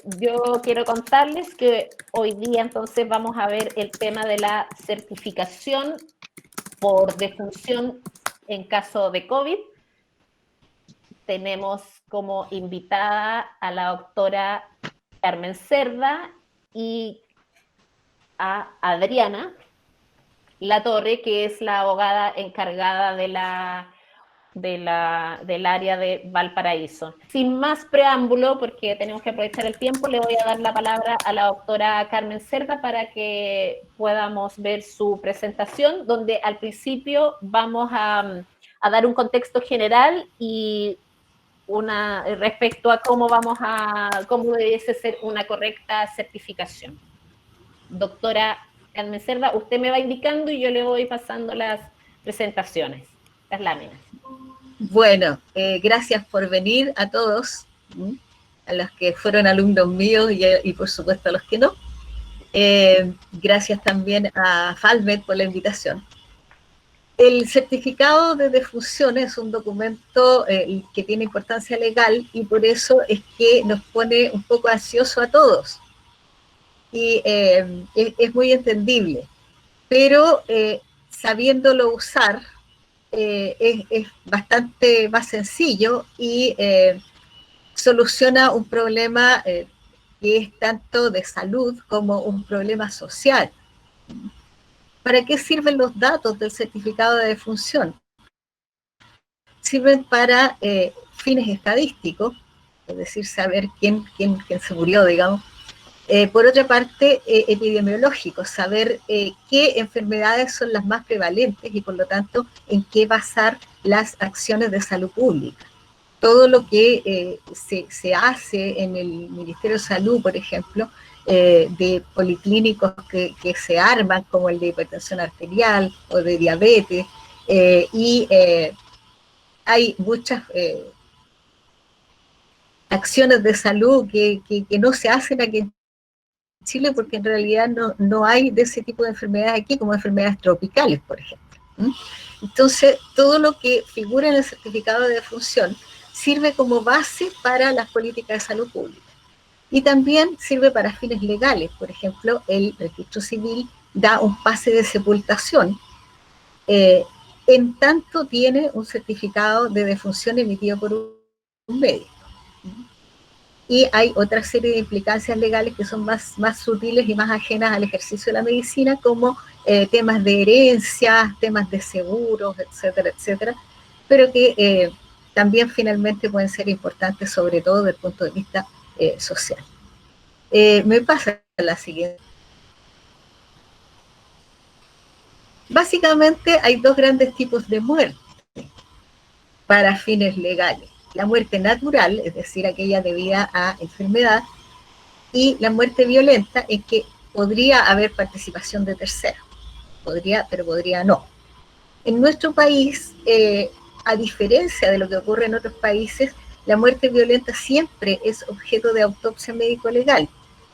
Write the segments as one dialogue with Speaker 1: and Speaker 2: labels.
Speaker 1: yo quiero contarles que hoy día entonces vamos a ver el tema de la certificación por defunción en caso de COVID. Tenemos como invitada a la doctora Carmen Cerda y a Adriana Latorre, que es la abogada encargada del área de Valparaíso. Sin más preámbulo, porque tenemos que aprovechar el tiempo, le voy a dar la palabra a la doctora Carmen Cerda para que podamos ver su presentación, donde al principio vamos a dar un contexto general y respecto a cómo debe ser una correcta certificación. Doctora Carmen Cerda, usted me va indicando y yo le voy pasando las presentaciones, las láminas.
Speaker 2: Bueno, gracias por venir a todos, a los que fueron alumnos míos y por supuesto a los que no. Gracias también a Falmet por la invitación. El certificado de defunción es un documento que tiene importancia legal y por eso es que nos pone un poco ansioso a todos. Y es muy entendible, pero sabiéndolo usar, es bastante más sencillo y soluciona un problema que es tanto de salud como un problema social. ¿Para qué sirven los datos del certificado de defunción? Sirven para fines estadísticos, es decir, saber quién se murió, digamos. Por otra parte, epidemiológicos, saber qué enfermedades son las más prevalentes y por lo tanto en qué basar las acciones de salud pública. Todo lo que se hace en el Ministerio de Salud, por ejemplo, de policlínicos que se arman, como el de hipertensión arterial o de diabetes, hay muchas acciones de salud que no se hacen aquí en Chile porque en realidad no hay de ese tipo de enfermedades aquí como enfermedades tropicales, por ejemplo. Entonces, todo lo que figura en el certificado de defunción sirve como base para las políticas de salud pública. Y también sirve para fines legales. Por ejemplo, el registro civil da un pase de sepultación en tanto tiene un certificado de defunción emitido por un médico. Y hay otra serie de implicancias legales que son más sutiles y más ajenas al ejercicio de la medicina, como temas de herencia, temas de seguros, etcétera, etcétera, pero que también finalmente pueden ser importantes, sobre todo desde el punto de vista social. Me pasa la siguiente. Básicamente hay dos grandes tipos de muerte para fines legales. La muerte natural, es decir, aquella debida a enfermedad, y la muerte violenta, en que podría haber participación de terceros. Podría, pero podría no. En nuestro país, a diferencia de lo que ocurre en otros países, la muerte violenta siempre es objeto de autopsia médico-legal.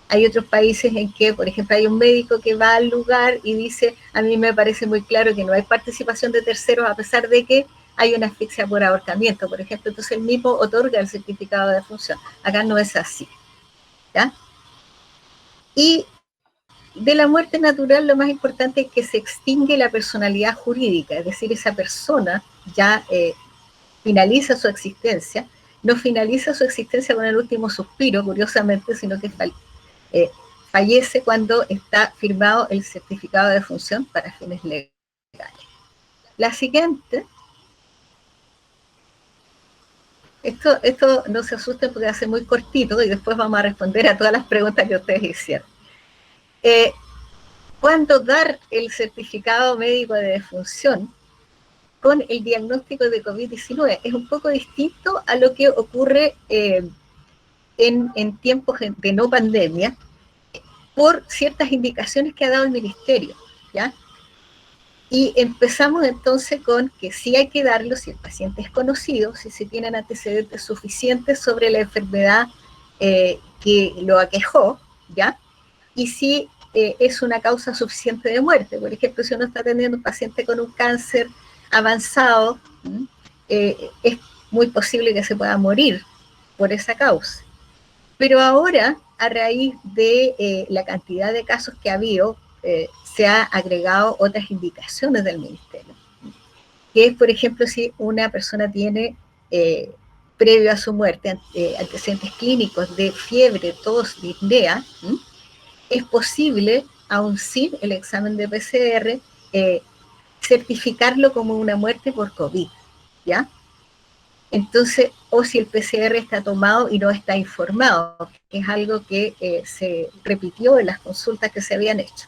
Speaker 2: Hay otros países en que, por ejemplo, hay un médico que va al lugar y dice, a mí me parece muy claro que no hay participación de terceros a pesar de que hay una asfixia por ahorcamiento, por ejemplo, entonces él mismo otorga el certificado de defunción. Acá no es así, ¿ya? Y de la muerte natural lo más importante es que se extingue la personalidad jurídica, es decir, esa persona ya finaliza su existencia, no finaliza su existencia con el último suspiro, curiosamente, sino que fallece cuando está firmado el certificado de defunción para fines legales. La siguiente, esto no se asusten porque va a ser muy cortito y después vamos a responder a todas las preguntas que ustedes hicieron. ¿Cuándo dar el certificado médico de defunción con el diagnóstico de COVID-19? Es un poco distinto a lo que ocurre en tiempos de no pandemia, por ciertas indicaciones que ha dado el ministerio, ¿ya? Y empezamos entonces con que sí hay que darlo si el paciente es conocido, si se tienen antecedentes suficientes sobre la enfermedad que lo aquejó, ¿ya? Y si es una causa suficiente de muerte. Por ejemplo, si uno está atendiendo a un paciente con un cáncer avanzado, es muy posible que se pueda morir por esa causa. Pero ahora a raíz de la cantidad de casos que ha habido, se ha agregado otras indicaciones del Ministerio, que es, por ejemplo, si una persona tiene, previo a su muerte, antecedentes clínicos de fiebre, tos, disnea, es posible, aún sin el examen de PCR, certificarlo como una muerte por COVID, ¿ya? Entonces, o si el PCR está tomado y no está informado, que es algo que se repitió en las consultas que se habían hecho.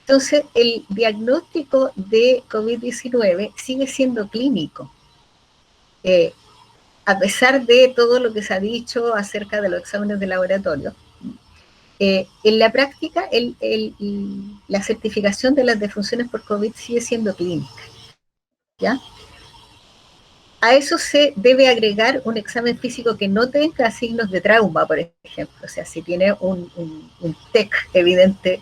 Speaker 2: Entonces, el diagnóstico de COVID-19 sigue siendo clínico, a pesar de todo lo que se ha dicho acerca de los exámenes de laboratorio. En la práctica, la certificación de las defunciones por COVID sigue siendo clínica, ¿ya? A eso se debe agregar un examen físico que no tenga signos de trauma, por ejemplo. O sea, si tiene un TEC evidente,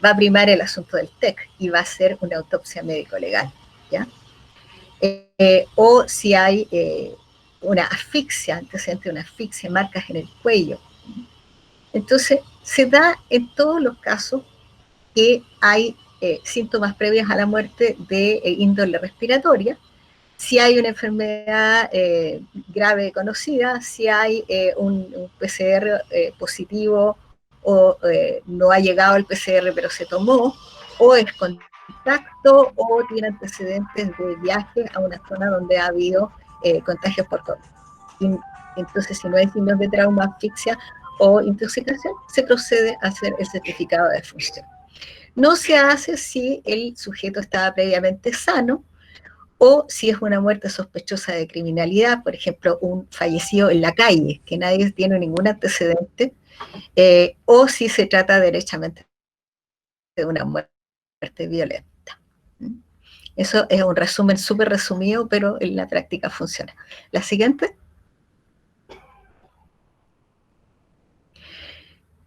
Speaker 2: va a primar el asunto del TEC y va a ser una autopsia médico-legal, ¿ya? O si hay una asfixia, antecedente de una asfixia, marcas en el cuello. Entonces, se da en todos los casos que hay síntomas previos a la muerte de índole respiratoria, si hay una enfermedad grave conocida, si hay un PCR positivo o no ha llegado el PCR pero se tomó, o es contacto o tiene antecedentes de viaje a una zona donde ha habido contagios por COVID. Y, entonces, si no hay signos de trauma, asfixia o intoxicación, se procede a hacer el certificado de defunción. No se hace si el sujeto estaba previamente sano, o si es una muerte sospechosa de criminalidad, por ejemplo, un fallecido en la calle, que nadie tiene ningún antecedente, o si se trata derechamente de una muerte violenta. Eso es un resumen súper resumido, pero en la práctica funciona. La siguiente.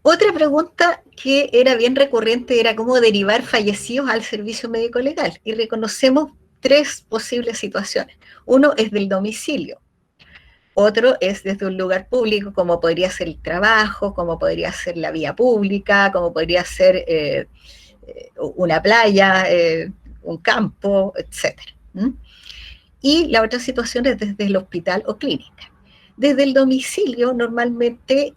Speaker 2: Otra pregunta que era bien recurrente era cómo derivar fallecidos al servicio médico legal. Y reconocemos tres posibles situaciones. Uno es del domicilio. Otro es desde un lugar público, como podría ser el trabajo, como podría ser la vía pública, como podría ser una playa, un campo, etc. Y la otra situación es desde el hospital o clínica. Desde el domicilio, normalmente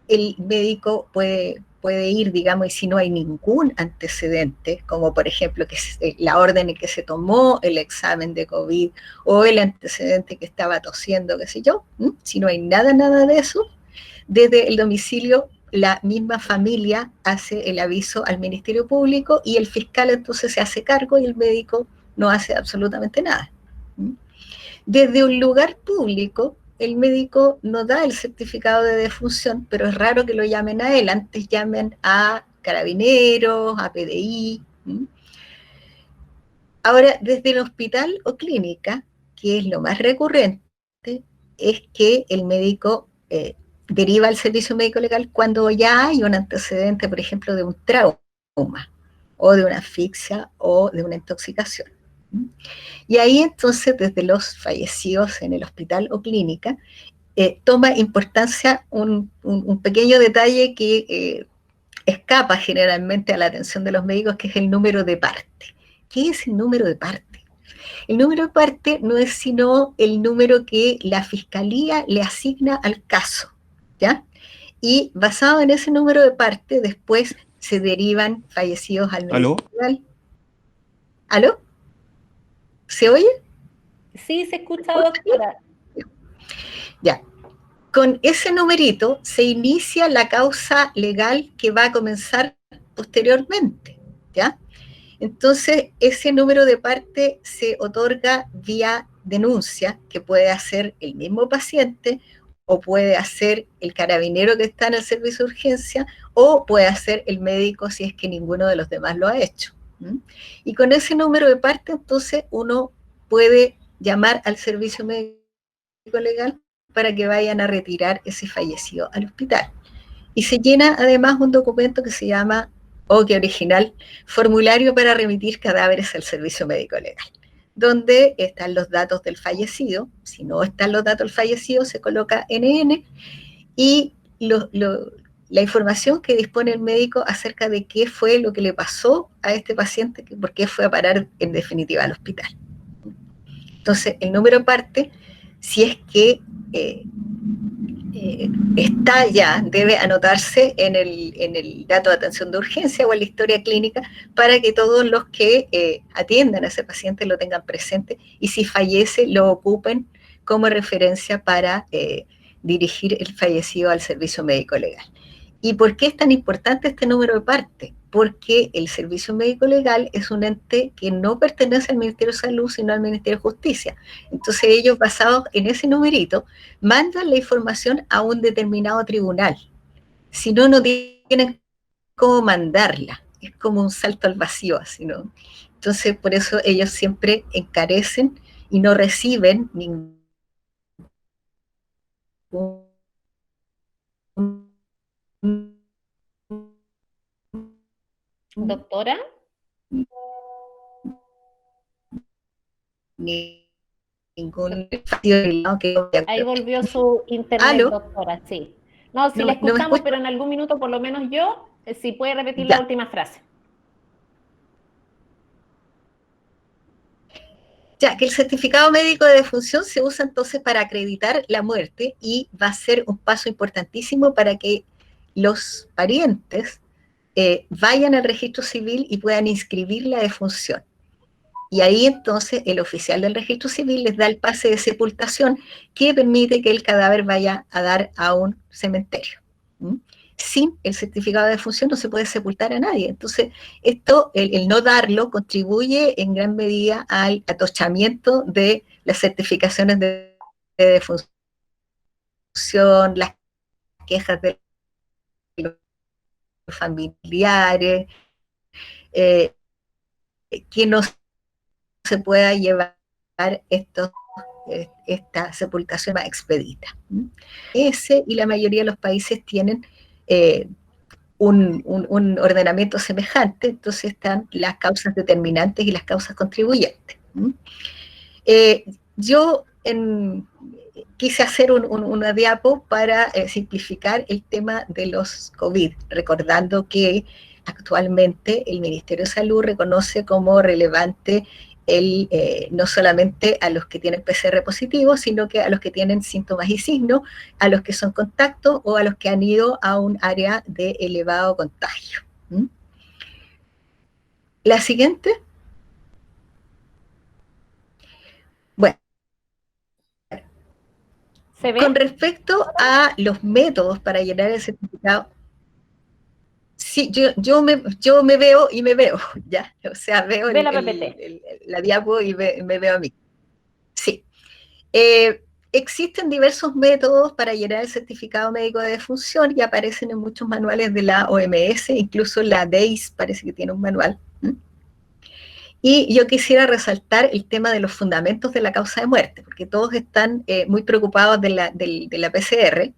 Speaker 2: el médico puede ir, digamos, y si no hay ningún antecedente, como por ejemplo que la orden en que se tomó el examen de COVID o el antecedente que estaba tosiendo, qué sé yo, si no hay nada de eso, desde el domicilio la misma familia hace el aviso al Ministerio Público y el fiscal entonces se hace cargo y el médico no hace absolutamente nada. Desde un lugar público, el médico no da el certificado de defunción, pero es raro que lo llamen a él. Antes llamen a carabineros, a PDI. Ahora, desde el hospital o clínica, que es lo más recurrente, es que el médico deriva al servicio médico legal cuando ya hay un antecedente, por ejemplo, de un trauma, o de una asfixia, o de una intoxicación. Y ahí entonces, desde los fallecidos en el hospital o clínica, toma importancia un pequeño detalle que escapa generalmente a la atención de los médicos, que es el número de parte. ¿Qué es el número de parte? El número de parte no es sino el número que la fiscalía le asigna al caso, ¿ya? Y basado en ese número de parte, después se derivan fallecidos al
Speaker 3: ¿Aló?
Speaker 2: Ministerio. ¿Aló? ¿Se oye?
Speaker 1: Sí, se escucha, doctora.
Speaker 2: Ya. Con ese numerito se inicia la causa legal que va a comenzar posteriormente, ¿ya? Entonces, ese número de parte se otorga vía denuncia, que puede hacer el mismo paciente, o puede hacer el carabinero que está en el servicio de urgencia, o puede hacer el médico si es que ninguno de los demás lo ha hecho. Y con ese número de parte, entonces, uno puede llamar al servicio médico legal para que vayan a retirar ese fallecido al hospital. Y se llena además un documento que se llama, que original, formulario para remitir cadáveres al servicio médico legal, donde están los datos del fallecido. Si no están los datos del fallecido, se coloca NN y la información que dispone el médico acerca de qué fue lo que le pasó a este paciente, por qué fue a parar en definitiva al hospital. Entonces, el número parte, si es que está ya, debe anotarse en el dato de atención de urgencia o en la historia clínica para que todos los que atiendan a ese paciente lo tengan presente y si fallece lo ocupen como referencia para dirigir el fallecido al servicio médico legal. ¿Y por qué es tan importante este número de parte? Porque el Servicio Médico Legal es un ente que no pertenece al Ministerio de Salud, sino al Ministerio de Justicia. Entonces ellos, basados en ese numerito, mandan la información a un determinado tribunal. Si no, no tienen cómo mandarla. Es como un salto al vacío, así, ¿no? Entonces, por eso ellos siempre encarecen y no reciben ningún
Speaker 1: Doctora.
Speaker 2: ningún
Speaker 1: Ahí volvió su internet,
Speaker 2: ¿Aló?
Speaker 1: doctora, sí. No, sí
Speaker 2: ¿No,
Speaker 1: la
Speaker 2: no me
Speaker 1: escuchamos,
Speaker 2: escucha?
Speaker 1: pero en algún minuto, por lo menos yo, si puede repetir la
Speaker 2: Ya.
Speaker 1: última frase.
Speaker 2: Ya, que el certificado médico de defunción se usa entonces para acreditar la muerte y va a ser un paso importantísimo para que los parientes vayan al registro civil y puedan inscribir la defunción. Y ahí entonces el oficial del registro civil les da el pase de sepultación que permite que el cadáver vaya a dar a un cementerio. ¿Mm? Sin el certificado de defunción no se puede sepultar a nadie. Entonces, esto, el no darlo, contribuye en gran medida al atochamiento de las certificaciones de defunción, las quejas de los familiares, eh, que no se pueda llevar esta sepultación más expedita. Ese y la mayoría de los países tienen un ordenamiento semejante, entonces están las causas determinantes y las causas contribuyentes. Yo quise hacer una diapo para simplificar el tema de los COVID, recordando que actualmente el Ministerio de Salud reconoce como relevante no solamente a los que tienen PCR positivo, sino que a los que tienen síntomas y signos, a los que son contactos o a los que han ido a un área de elevado contagio. ¿Mm? La siguiente. Bueno,
Speaker 1: ¿Se ve?
Speaker 2: con respecto a los métodos para llenar el certificado, sí, yo me veo y me veo, ¿ya? O sea, veo
Speaker 1: Ve la PPT.
Speaker 2: la diapo y me veo a mí. Sí. Existen diversos métodos para llenar el certificado médico de defunción y aparecen en muchos manuales de la OMS, incluso la DEIS parece que tiene un manual. Y yo quisiera resaltar el tema de los fundamentos de la causa de muerte, porque todos están muy preocupados de la PCR,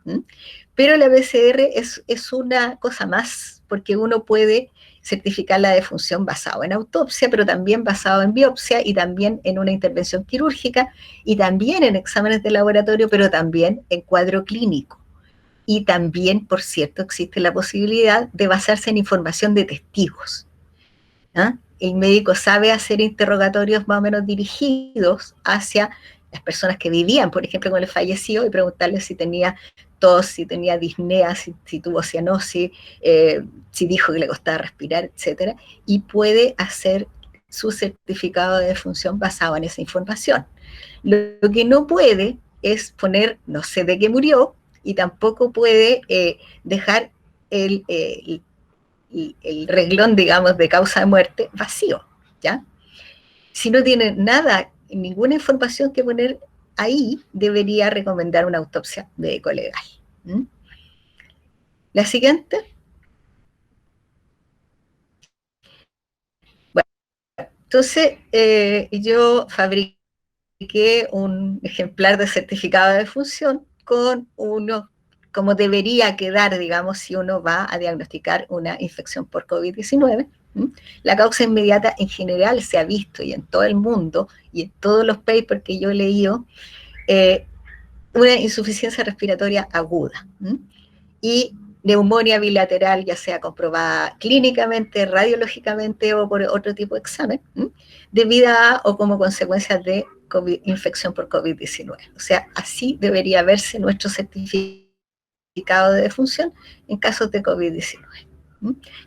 Speaker 2: pero la PCR es una cosa más, porque uno puede certificar la defunción basado en autopsia, pero también basado en biopsia y también en una intervención quirúrgica y también en exámenes de laboratorio, pero también en cuadro clínico. Y también, por cierto, existe la posibilidad de basarse en información de testigos. ¿Ah? El médico sabe hacer interrogatorios más o menos dirigidos hacia las personas que vivían, por ejemplo, con el fallecido, y preguntarle si tenía tos, si tenía disnea, si tuvo cianosis, si dijo que le costaba respirar, etcétera, y puede hacer su certificado de defunción basado en esa información. Lo que no puede es poner, no sé de qué murió, y tampoco puede dejar el reglón, digamos, de causa de muerte vacío, ¿ya? Si no tiene nada, ninguna información que poner ahí, debería recomendar una autopsia médico-legal. La siguiente. Bueno, entonces yo fabriqué un ejemplar de certificado de defunción con uno, como debería quedar, digamos, si uno va a diagnosticar una infección por COVID-19. La causa inmediata en general se ha visto y en todo el mundo y en todos los papers que yo he leído, una insuficiencia respiratoria aguda. Y neumonía bilateral, ya sea comprobada clínicamente, radiológicamente o por otro tipo de examen, debida a o como consecuencia de infección por COVID-19. O sea, así debería verse nuestro certificado de defunción en casos de COVID-19.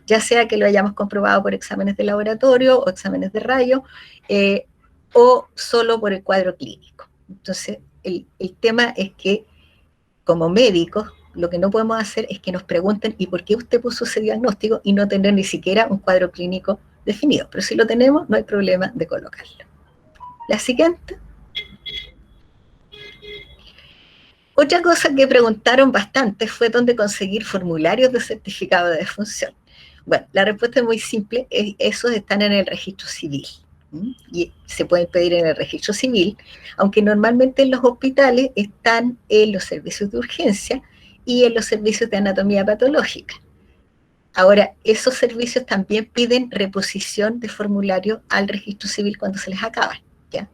Speaker 2: Ya sea que lo hayamos comprobado por exámenes de laboratorio o exámenes de rayo, o solo por el cuadro clínico. Entonces, el tema es que, como médicos, lo que no podemos hacer es que nos pregunten ¿y por qué usted puso ese diagnóstico? Y no tener ni siquiera un cuadro clínico definido. Pero si lo tenemos, no hay problema de colocarlo. La siguiente. Otra cosa que preguntaron bastante fue dónde conseguir formularios de certificado de defunción. Bueno, la respuesta es muy simple, esos están en el registro civil. Y se pueden pedir en el registro civil, aunque normalmente en los hospitales están en los servicios de urgencia y en los servicios de anatomía patológica. Ahora, esos servicios también piden reposición de formulario al registro civil cuando se les acaba, ¿ya?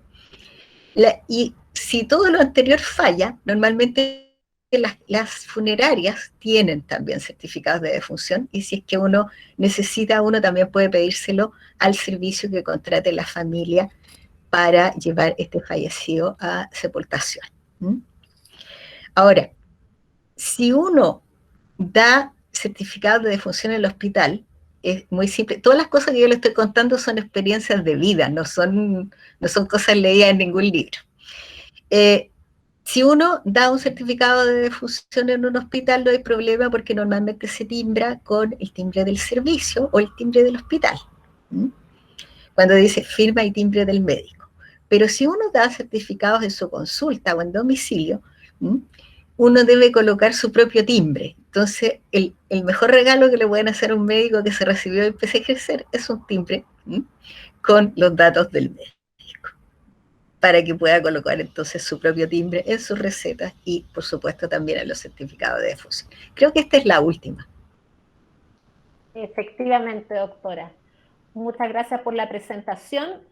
Speaker 2: Y si todo lo anterior falla, normalmente las funerarias tienen también certificados de defunción, y si es que uno necesita uno, también puede pedírselo al servicio que contrate la familia para llevar este fallecido a sepultación. Ahora, si uno da certificado de defunción en el hospital, es muy simple. Todas las cosas que yo le estoy contando son experiencias de vida, no son cosas leídas en ningún libro. Si uno da un certificado de defunción en un hospital, no hay problema porque normalmente se timbra con el timbre del servicio o el timbre del hospital. Cuando dice firma y timbre del médico. Pero si uno da certificados en su consulta o en domicilio, uno debe colocar su propio timbre. Entonces, el mejor regalo que le pueden hacer a un médico que se recibió y empieza a ejercer es un timbre con los datos del médico, para que pueda colocar entonces su propio timbre en sus recetas y, por supuesto, también en los certificados de defunción. Creo que esta es la última.
Speaker 1: Efectivamente, doctora. Muchas gracias por la presentación.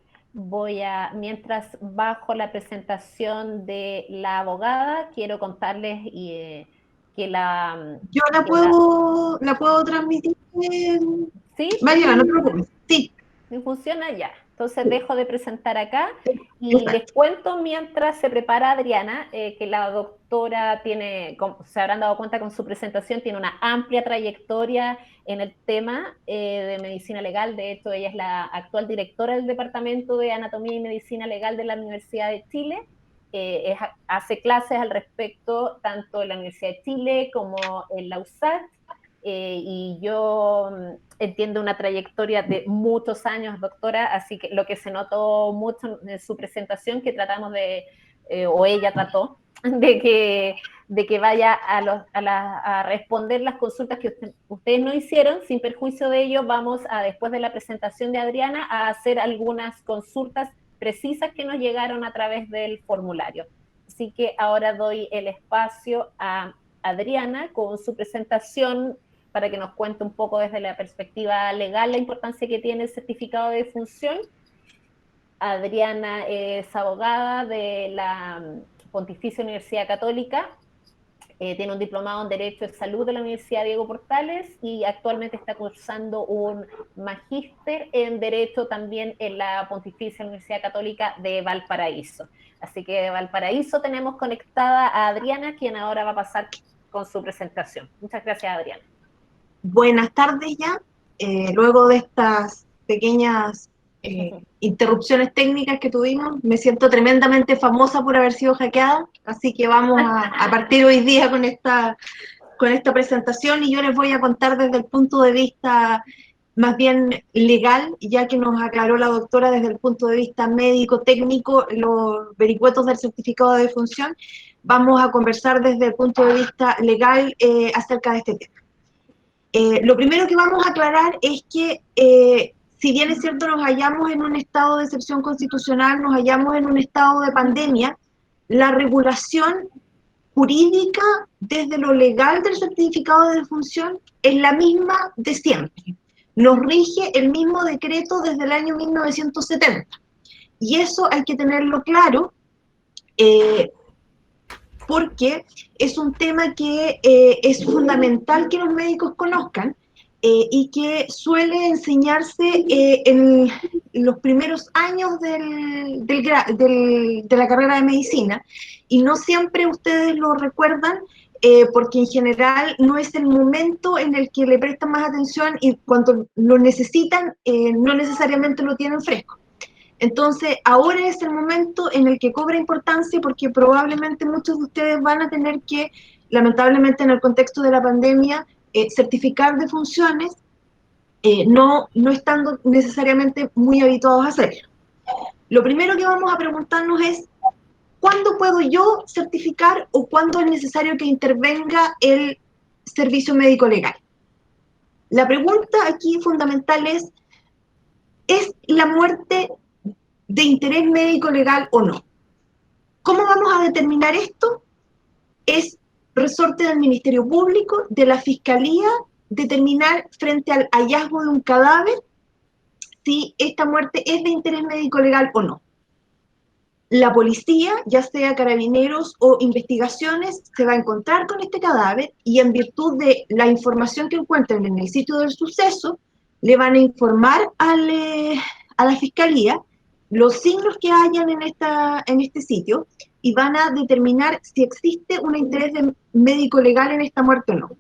Speaker 1: Mientras bajo la presentación de la abogada, quiero contarles que la...
Speaker 3: Yo la puedo transmitir.
Speaker 1: ¿Sí?
Speaker 3: María, no te preocupes. Sí.
Speaker 1: Funciona ya. Entonces dejo de presentar acá y les cuento mientras se prepara Adriana, que la doctora tiene, como se habrán dado cuenta con su presentación, tiene una amplia trayectoria en el tema de medicina legal. De hecho, ella es la actual directora del Departamento de Anatomía y Medicina Legal de la Universidad de Chile. Hace clases al respecto tanto en la Universidad de Chile como en la USACH. Y yo entiendo una trayectoria de muchos años, doctora, así que lo que se notó mucho en su presentación, que tratamos o ella trató, de que vaya a responder las consultas que ustedes no hicieron. Sin perjuicio de ello, vamos después de la presentación de Adriana, a hacer algunas consultas precisas que nos llegaron a través del formulario. Así que ahora doy el espacio a Adriana con su presentación para que nos cuente un poco desde la perspectiva legal la importancia que tiene el certificado de defunción. Adriana es abogada de la Pontificia Universidad Católica, tiene un diplomado en Derecho de Salud de la Universidad Diego Portales y actualmente está cursando un magíster en Derecho también en la Pontificia Universidad Católica de Valparaíso. Así que de Valparaíso tenemos conectada a Adriana, quien ahora va a pasar con su presentación. Muchas gracias, Adriana.
Speaker 3: Buenas tardes ya. Luego de estas pequeñas interrupciones técnicas que tuvimos, me siento tremendamente famosa por haber sido hackeada, así que vamos a partir hoy día con esta presentación, y yo les voy a contar desde el punto de vista más bien legal, ya que nos aclaró la doctora desde el punto de vista médico-técnico los vericuetos del certificado de defunción. Vamos a conversar desde el punto de vista legal acerca de este tema. Lo primero que vamos a aclarar es que, si bien es cierto nos hallamos en un estado de excepción constitucional, nos hallamos en un estado de pandemia, la regulación jurídica desde lo legal del certificado de defunción es la misma de siempre. Nos rige el mismo decreto desde el año 1970. Y eso hay que tenerlo claro, porque es un tema que es fundamental que los médicos conozcan y que suele enseñarse en los primeros años de la carrera de medicina, y no siempre ustedes lo recuerdan, porque en general no es el momento en el que le prestan más atención, y cuando lo necesitan no necesariamente lo tienen fresco. Entonces, ahora es el momento en el que cobra importancia, porque probablemente muchos de ustedes van a tener que, lamentablemente en el contexto de la pandemia, certificar defunciones, no estando necesariamente muy habituados a hacerlo. Lo primero que vamos a preguntarnos es, ¿cuándo puedo yo certificar o cuándo es necesario que intervenga el servicio médico legal? La pregunta aquí fundamental ¿es la muerte de interés médico legal o no? ¿Cómo vamos a determinar esto? Es resorte del Ministerio Público, de la Fiscalía, determinar frente al hallazgo de un cadáver si esta muerte es de interés médico legal o no. La policía, ya sea carabineros o investigaciones, se va a encontrar con este cadáver y en virtud de la información que encuentren en el sitio del suceso, le van a informar a la Fiscalía los signos que hayan en este sitio y van a determinar si existe un interés médico legal en esta muerte o no.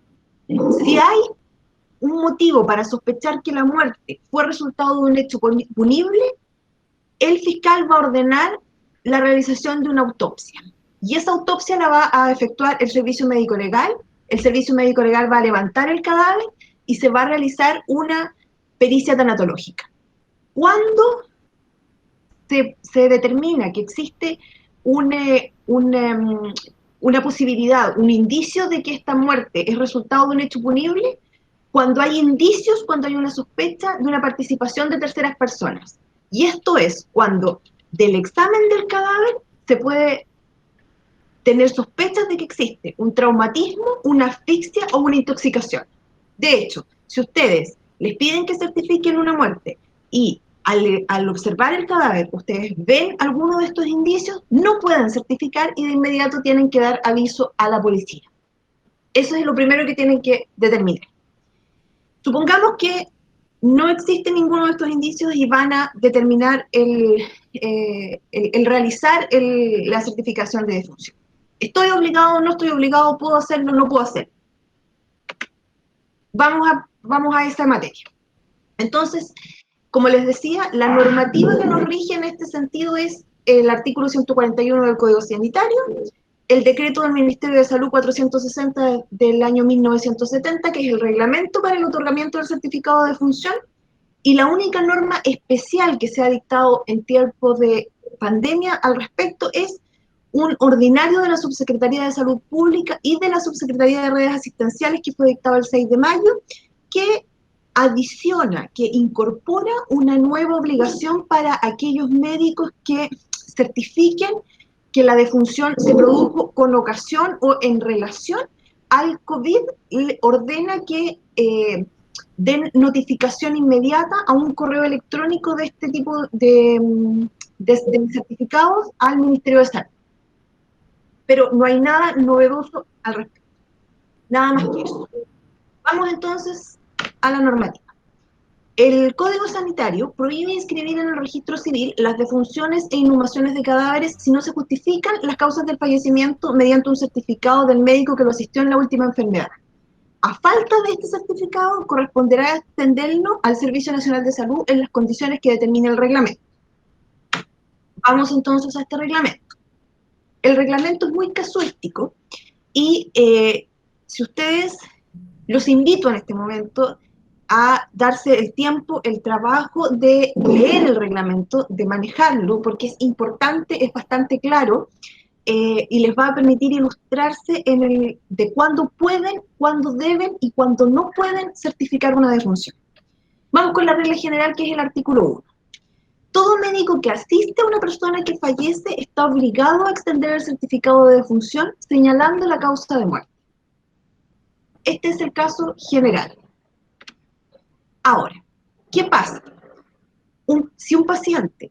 Speaker 3: Si hay un motivo para sospechar que la muerte fue resultado de un hecho punible, el fiscal va a ordenar la realización de una autopsia. Y esa autopsia la va a efectuar el servicio médico legal. El servicio médico legal va a levantar el cadáver y se va a realizar una pericia tanatológica. Cuando se determina que existe una posibilidad, un indicio de que esta muerte es resultado de un hecho punible, cuando hay indicios, cuando hay una sospecha de una participación de terceras personas. Y esto es cuando del examen del cadáver se puede tener sospechas de que existe un traumatismo, una asfixia o una intoxicación. De hecho, si ustedes les piden que certifiquen una muerte y al observar el cadáver ustedes ven alguno de estos indicios, no pueden certificar y de inmediato tienen que dar aviso a la policía. Eso es lo primero que tienen que determinar. Supongamos que no existe ninguno de estos indicios y van a determinar el realizar la certificación de defunción. ¿Estoy obligado o no estoy obligado? ¿Puedo hacerlo o no puedo hacerlo? Vamos a esa materia. Entonces, como les decía, la normativa que nos rige en este sentido es el artículo 141 del Código Sanitario, el decreto del Ministerio de Salud 460 del año 1970, que es el reglamento para el otorgamiento del certificado de defunción, y la única norma especial que se ha dictado en tiempos de pandemia al respecto es un ordinario de la Subsecretaría de Salud Pública y de la Subsecretaría de Redes Asistenciales que fue dictado el 6 de mayo, que adiciona, que incorpora una nueva obligación para aquellos médicos que certifiquen que la defunción se produjo con ocasión o en relación al COVID, ordena que den notificación inmediata a un correo electrónico de este tipo de certificados al Ministerio de Salud. Pero no hay nada novedoso al respecto, nada más que eso. Vamos entonces a la normativa. El Código Sanitario prohíbe inscribir en el registro civil las defunciones e inhumaciones de cadáveres si no se justifican las causas del fallecimiento mediante un certificado del médico que lo asistió en la última enfermedad. A falta de este certificado, corresponderá extenderlo al Servicio Nacional de Salud en las condiciones que determine el reglamento. Vamos entonces a este reglamento. El reglamento es muy casuístico y si ustedes, los invito en este momento a darse el tiempo, el trabajo de leer el reglamento, de manejarlo, porque es importante, es bastante claro, y les va a permitir ilustrarse de cuándo pueden, cuándo deben y cuándo no pueden certificar una defunción. Vamos con la regla general, que es el artículo 1. Todo médico que asiste a una persona que fallece está obligado a extender el certificado de defunción señalando la causa de muerte. Este es el caso general. Ahora, ¿qué pasa? Si un paciente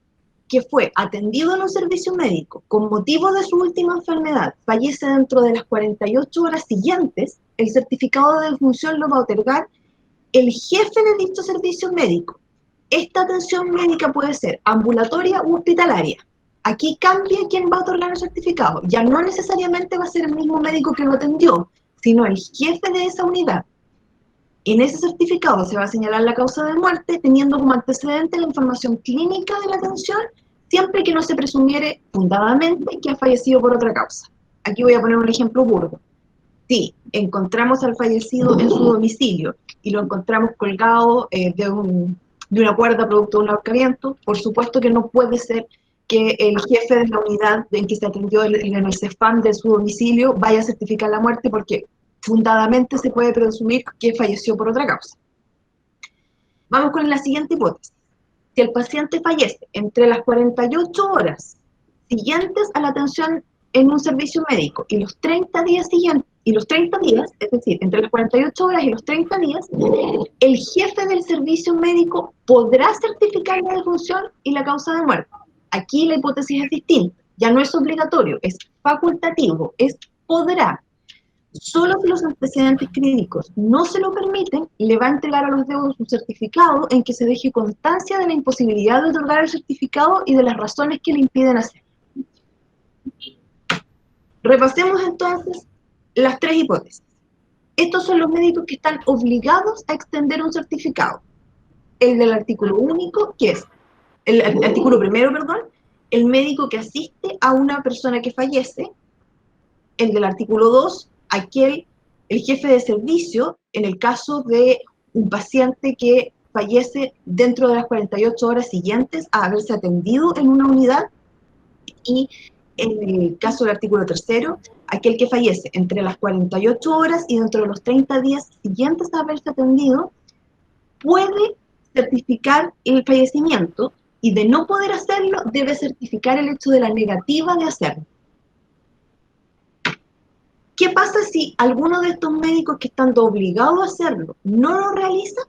Speaker 3: que fue atendido en un servicio médico con motivo de su última enfermedad fallece dentro de las 48 horas siguientes, el certificado de defunción lo va a otorgar el jefe de dicho servicio médico. Esta atención médica puede ser ambulatoria u hospitalaria. Aquí cambia quién va a otorgar el certificado. Ya no necesariamente va a ser el mismo médico que lo atendió, sino el jefe de esa unidad. En ese certificado se va a señalar la causa de muerte, teniendo como antecedente la información clínica de la atención, siempre que no se presumiere fundadamente que ha fallecido por otra causa. Aquí voy a poner un ejemplo burdo. Si encontramos al fallecido en su domicilio y lo encontramos colgado de una cuerda producto de un ahorcamiento, por supuesto que no puede ser que el jefe de la unidad en que se atendió en el CEFAM de su domicilio vaya a certificar la muerte, porque fundadamente se puede presumir que falleció por otra causa. Vamos con la siguiente hipótesis. Si el paciente fallece entre las 48 horas siguientes a la atención en un servicio médico y los 30 días siguientes, es decir, entre las 48 horas y los 30 días, el jefe del servicio médico podrá certificar la defunción y la causa de muerte. Aquí la hipótesis es distinta, ya no es obligatorio, es facultativo, es podrá. Solo si los antecedentes clínicos no se lo permiten, le va a entregar a los deudos un certificado en que se deje constancia de la imposibilidad de otorgar el certificado y de las razones que le impiden hacerlo. Repasemos entonces las tres hipótesis. Estos son los médicos que están obligados a extender un certificado. El del artículo único, que es el artículo primero, perdón, el médico que asiste a una persona que fallece. El del artículo 2, el jefe de servicio, en el caso de un paciente que fallece dentro de las 48 horas siguientes a haberse atendido en una unidad. Y en el caso del artículo 3, aquel que fallece entre las 48 horas y dentro de los 30 días siguientes a haberse atendido, puede certificar el fallecimiento, y de no poder hacerlo, debe certificar el hecho de la negativa de hacerlo. ¿Qué pasa si alguno de estos médicos que están obligados a hacerlo no lo realiza?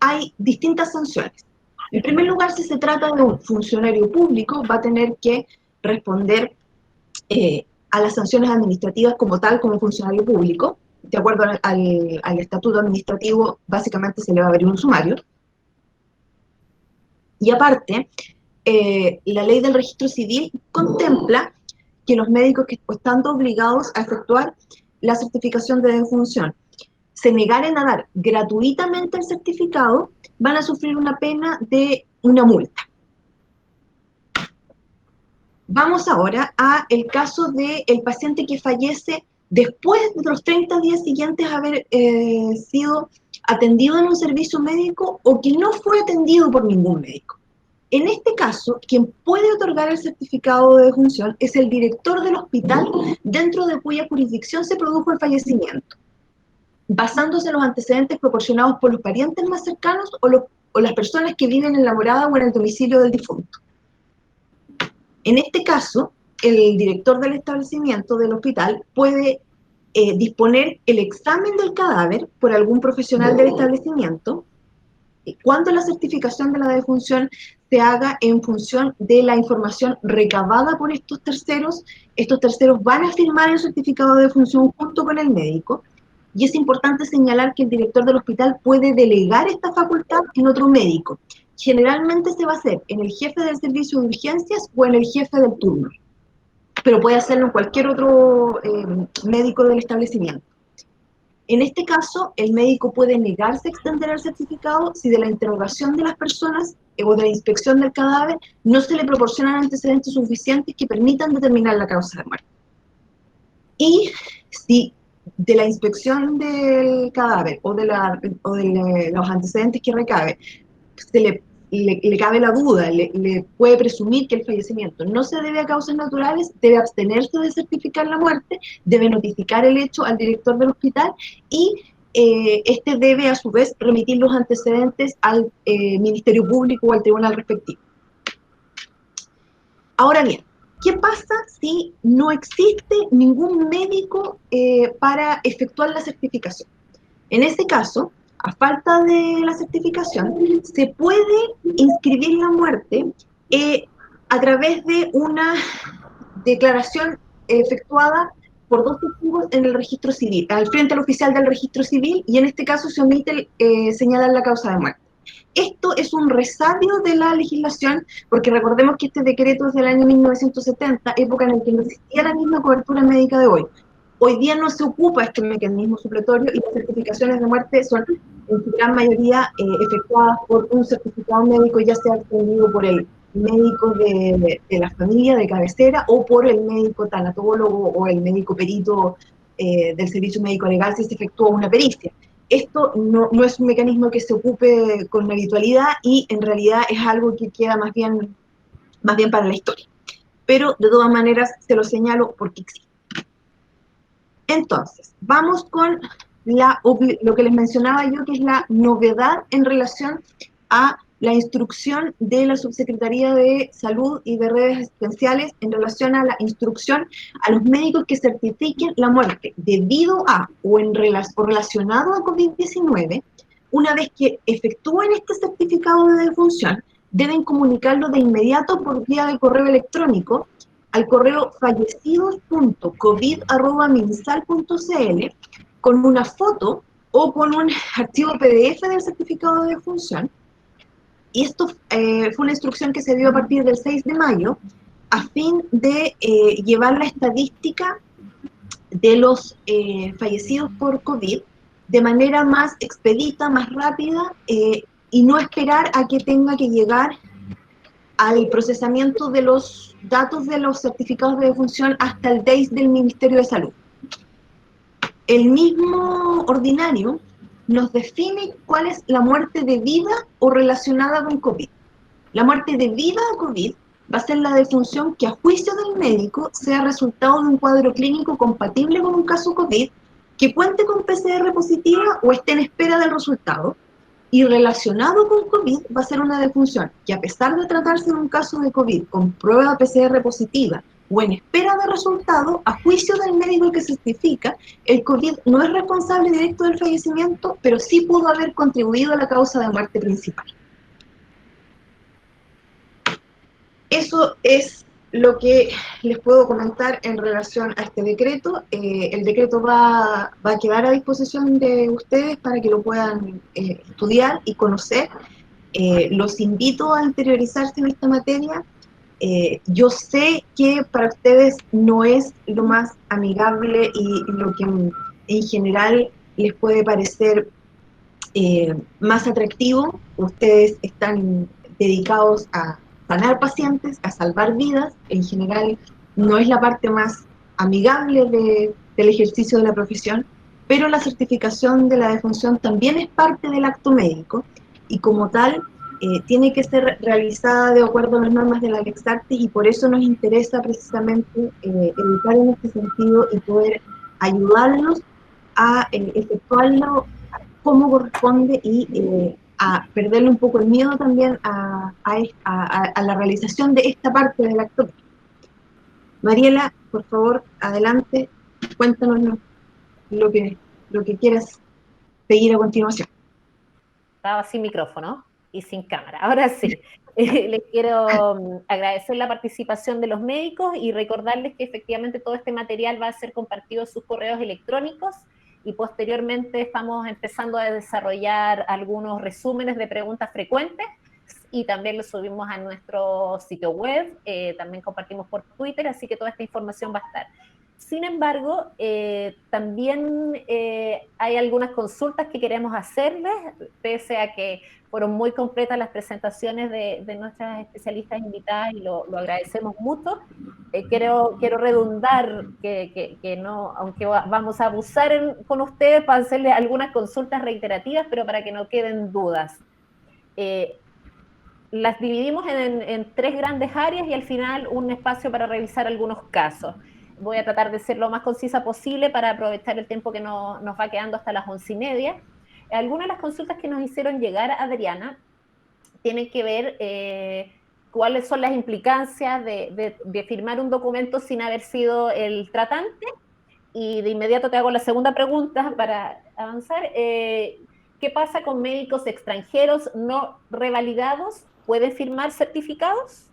Speaker 3: Hay distintas sanciones. En primer lugar, si se trata de un funcionario público, va a tener que responder a las sanciones administrativas como tal, como funcionario público. De acuerdo al estatuto administrativo, básicamente se le va a abrir un sumario. Y aparte, la ley del registro civil contempla que los médicos que están obligados a efectuar la certificación de defunción se negaren a dar gratuitamente el certificado, van a sufrir una pena de una multa. Vamos ahora a el caso del paciente que fallece después de los 30 días siguientes a haber sido atendido en un servicio médico o que no fue atendido por ningún médico. En este caso, quien puede otorgar el certificado de defunción es el director del hospital dentro de cuya jurisdicción se produjo el fallecimiento, basándose en los antecedentes proporcionados por los parientes más cercanos o las personas que viven en la morada o en el domicilio del difunto. En este caso, el director del establecimiento del hospital puede disponer el examen del cadáver por algún profesional del establecimiento cuando la certificación de la defunción se haga en función de la información recabada por estos terceros van a firmar el certificado de defunción junto con el médico, y es importante señalar que el director del hospital puede delegar esta facultad en otro médico. Generalmente se va a hacer en el jefe del servicio de urgencias o en el jefe del turno, pero puede hacerlo en cualquier otro médico del establecimiento. En este caso, el médico puede negarse a extender el certificado si de la interrogación de las personas o de la inspección del cadáver no se le proporcionan antecedentes suficientes que permitan determinar la causa de muerte. Y si de la inspección del cadáver o de los antecedentes que recabe le cabe la duda, le puede presumir que el fallecimiento no se debe a causas naturales, debe abstenerse de certificar la muerte, debe notificar el hecho al director del hospital y este debe a su vez remitir los antecedentes al Ministerio Público o al tribunal respectivo. Ahora bien, ¿qué pasa si no existe ningún médico para efectuar la certificación? En ese caso, a falta de la certificación, se puede inscribir la muerte a través de una declaración efectuada por dos testigos en el registro civil, al frente al oficial del registro civil, y en este caso se omite señalar la causa de muerte. Esto es un resabio de la legislación, porque recordemos que este decreto es del año 1970, época en la que no existía la misma cobertura médica de hoy. Hoy día no se ocupa este mecanismo supletorio y las certificaciones de muerte son en su gran mayoría efectuadas por un certificado médico, ya sea extendido por el médico de la familia de cabecera o por el médico tanatólogo o el médico perito del servicio médico legal si se efectúa una pericia. Esto no es un mecanismo que se ocupe con habitualidad y en realidad es algo que queda más bien para la historia. Pero de todas maneras se lo señalo porque existe. Entonces, vamos con lo que les mencionaba yo, que es la novedad en relación a la instrucción de la Subsecretaría de Salud y de Redes Asistenciales en relación a la instrucción a los médicos que certifiquen la muerte debido a o relacionado a COVID-19. Una vez que efectúen este certificado de defunción, deben comunicarlo de inmediato por vía de correo electrónico al correo fallecidos.covid@minsal.cl con una foto o con un archivo PDF del certificado de defunción. Y esto fue una instrucción que se dio a partir del 6 de mayo a fin de llevar la estadística de los fallecidos por COVID de manera más expedita, más rápida y no esperar a que tenga que llegar al procesamiento de los datos de los certificados de defunción hasta el DEIS del Ministerio de Salud. El mismo ordinario nos define cuál es la muerte debida o relacionada con COVID. La muerte debida a COVID va a ser la defunción que a juicio del médico sea resultado de un cuadro clínico compatible con un caso COVID, que cuente con PCR positiva o esté en espera del resultado. Y relacionado con COVID va a ser una defunción que a pesar de tratarse de un caso de COVID con prueba PCR positiva o en espera de resultado, a juicio del médico que certifica, el COVID no es responsable directo del fallecimiento, pero sí pudo haber contribuido a la causa de muerte principal. Eso es lo que les puedo comentar en relación a este decreto. El decreto va a quedar a disposición de ustedes para que lo puedan estudiar y conocer. Los invito a interiorizarse en esta materia. Yo sé que para ustedes no es lo más amigable y lo que en general les puede parecer más atractivo. Ustedes están dedicados a sanar pacientes, a salvar vidas. En general no es la parte más amigable del ejercicio de la profesión, pero la certificación de la defunción también es parte del acto médico y como tal tiene que ser realizada de acuerdo a las normas de la Lex Artis y por eso nos interesa precisamente educar en este sentido y poder ayudarlos a efectuarlo como corresponde y a perderle un poco el miedo también a la realización de esta parte del acto. Mariela, por favor, adelante, cuéntanos lo que quieras seguir a continuación.
Speaker 1: Estaba sin micrófono y sin cámara. Ahora sí, les quiero agradecer la participación de los médicos y recordarles que efectivamente todo este material va a ser compartido en sus correos electrónicos y posteriormente estamos empezando a desarrollar algunos resúmenes de preguntas frecuentes y también los subimos a nuestro sitio web, también compartimos por Twitter, así que toda esta información va a estar. Sin embargo, también hay algunas consultas que queremos hacerles, pese a que fueron muy completas las presentaciones de nuestras especialistas invitadas y lo agradecemos mucho. Quiero redundar que no, aunque vamos a abusar con ustedes para hacerles algunas consultas reiterativas, pero para que no queden dudas. Las dividimos en tres grandes áreas y al final un espacio para revisar algunos casos. Voy a tratar de ser lo más concisa posible para aprovechar el tiempo que nos va quedando hasta las 11:30. Algunas de las consultas que nos hicieron llegar a Adriana tienen que ver cuáles son las implicancias de firmar un documento sin haber sido el tratante. Y de inmediato te hago la segunda pregunta para avanzar. ¿Qué pasa con médicos extranjeros no revalidados? ¿Pueden firmar certificados?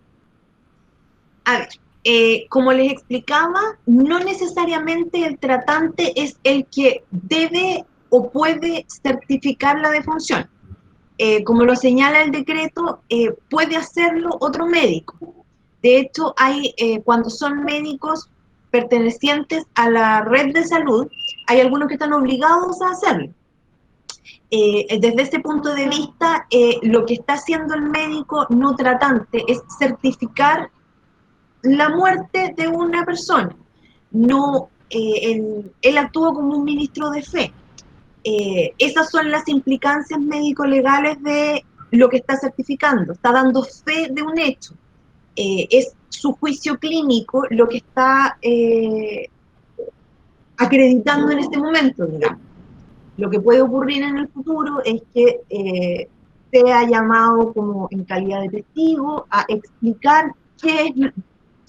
Speaker 3: A ver, como les explicaba, no necesariamente el tratante es el que debe o puede certificar la defunción. Como lo señala el decreto, puede hacerlo otro médico. De hecho, cuando son médicos pertenecientes a la red de salud, hay algunos que están obligados a hacerlo. Desde ese punto de vista, lo que está haciendo el médico no tratante es certificar la muerte de una persona. No, él actúa como un ministro de fe. Esas son las implicancias médico-legales de lo que está certificando. Está dando fe de un hecho. Es su juicio clínico lo que está acreditando en este momento, digamos. Lo que puede ocurrir en el futuro es que sea llamado como en calidad de testigo a explicar qué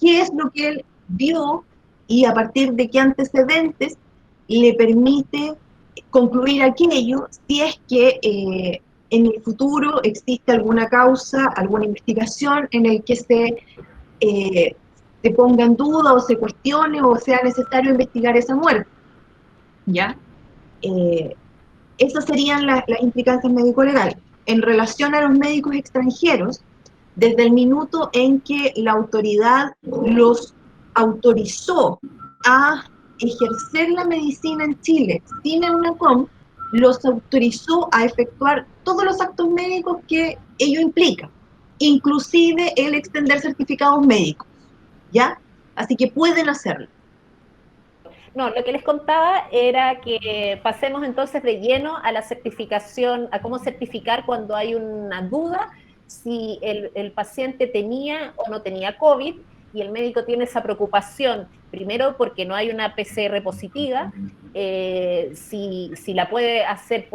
Speaker 3: es lo que él vio y a partir de qué antecedentes le permite concluir aquello si es que en el futuro existe alguna causa, alguna investigación en el que se ponga en duda o se cuestione o sea necesario investigar esa muerte. ¿Ya? Esas serían las implicancias médico-legales. En relación a los médicos extranjeros, desde el minuto en que la autoridad los autorizó a ejercer la medicina en Chile sin el UNACOM, los autorizó a efectuar todos los actos médicos que ello implica, inclusive el extender certificados médicos, ¿ya? Así que pueden hacerlo.
Speaker 1: No, lo que les contaba era que pasemos entonces de lleno a la certificación, a cómo certificar cuando hay una duda si el paciente tenía o no tenía COVID, y el médico tiene esa preocupación, primero porque no hay una PCR positiva, si la puede hacer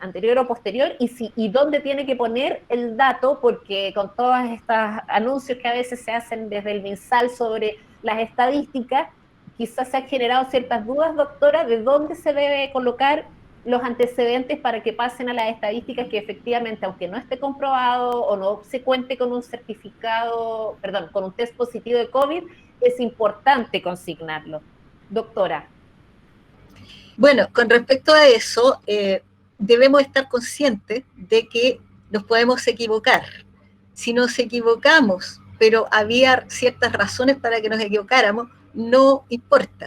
Speaker 1: anterior o posterior, y dónde tiene que poner el dato, porque con todos estos anuncios que a veces se hacen desde el MinSal sobre las estadísticas, quizás se han generado ciertas dudas, doctora, de dónde se debe colocar los antecedentes para que pasen a las estadísticas que efectivamente, aunque no esté comprobado o no se cuente con un certificado, perdón, con un test positivo de COVID, es importante consignarlo. Doctora.
Speaker 2: Bueno, con respecto a eso, debemos estar conscientes de que nos podemos equivocar. Si nos equivocamos, pero había ciertas razones para que nos equivocáramos, no importa.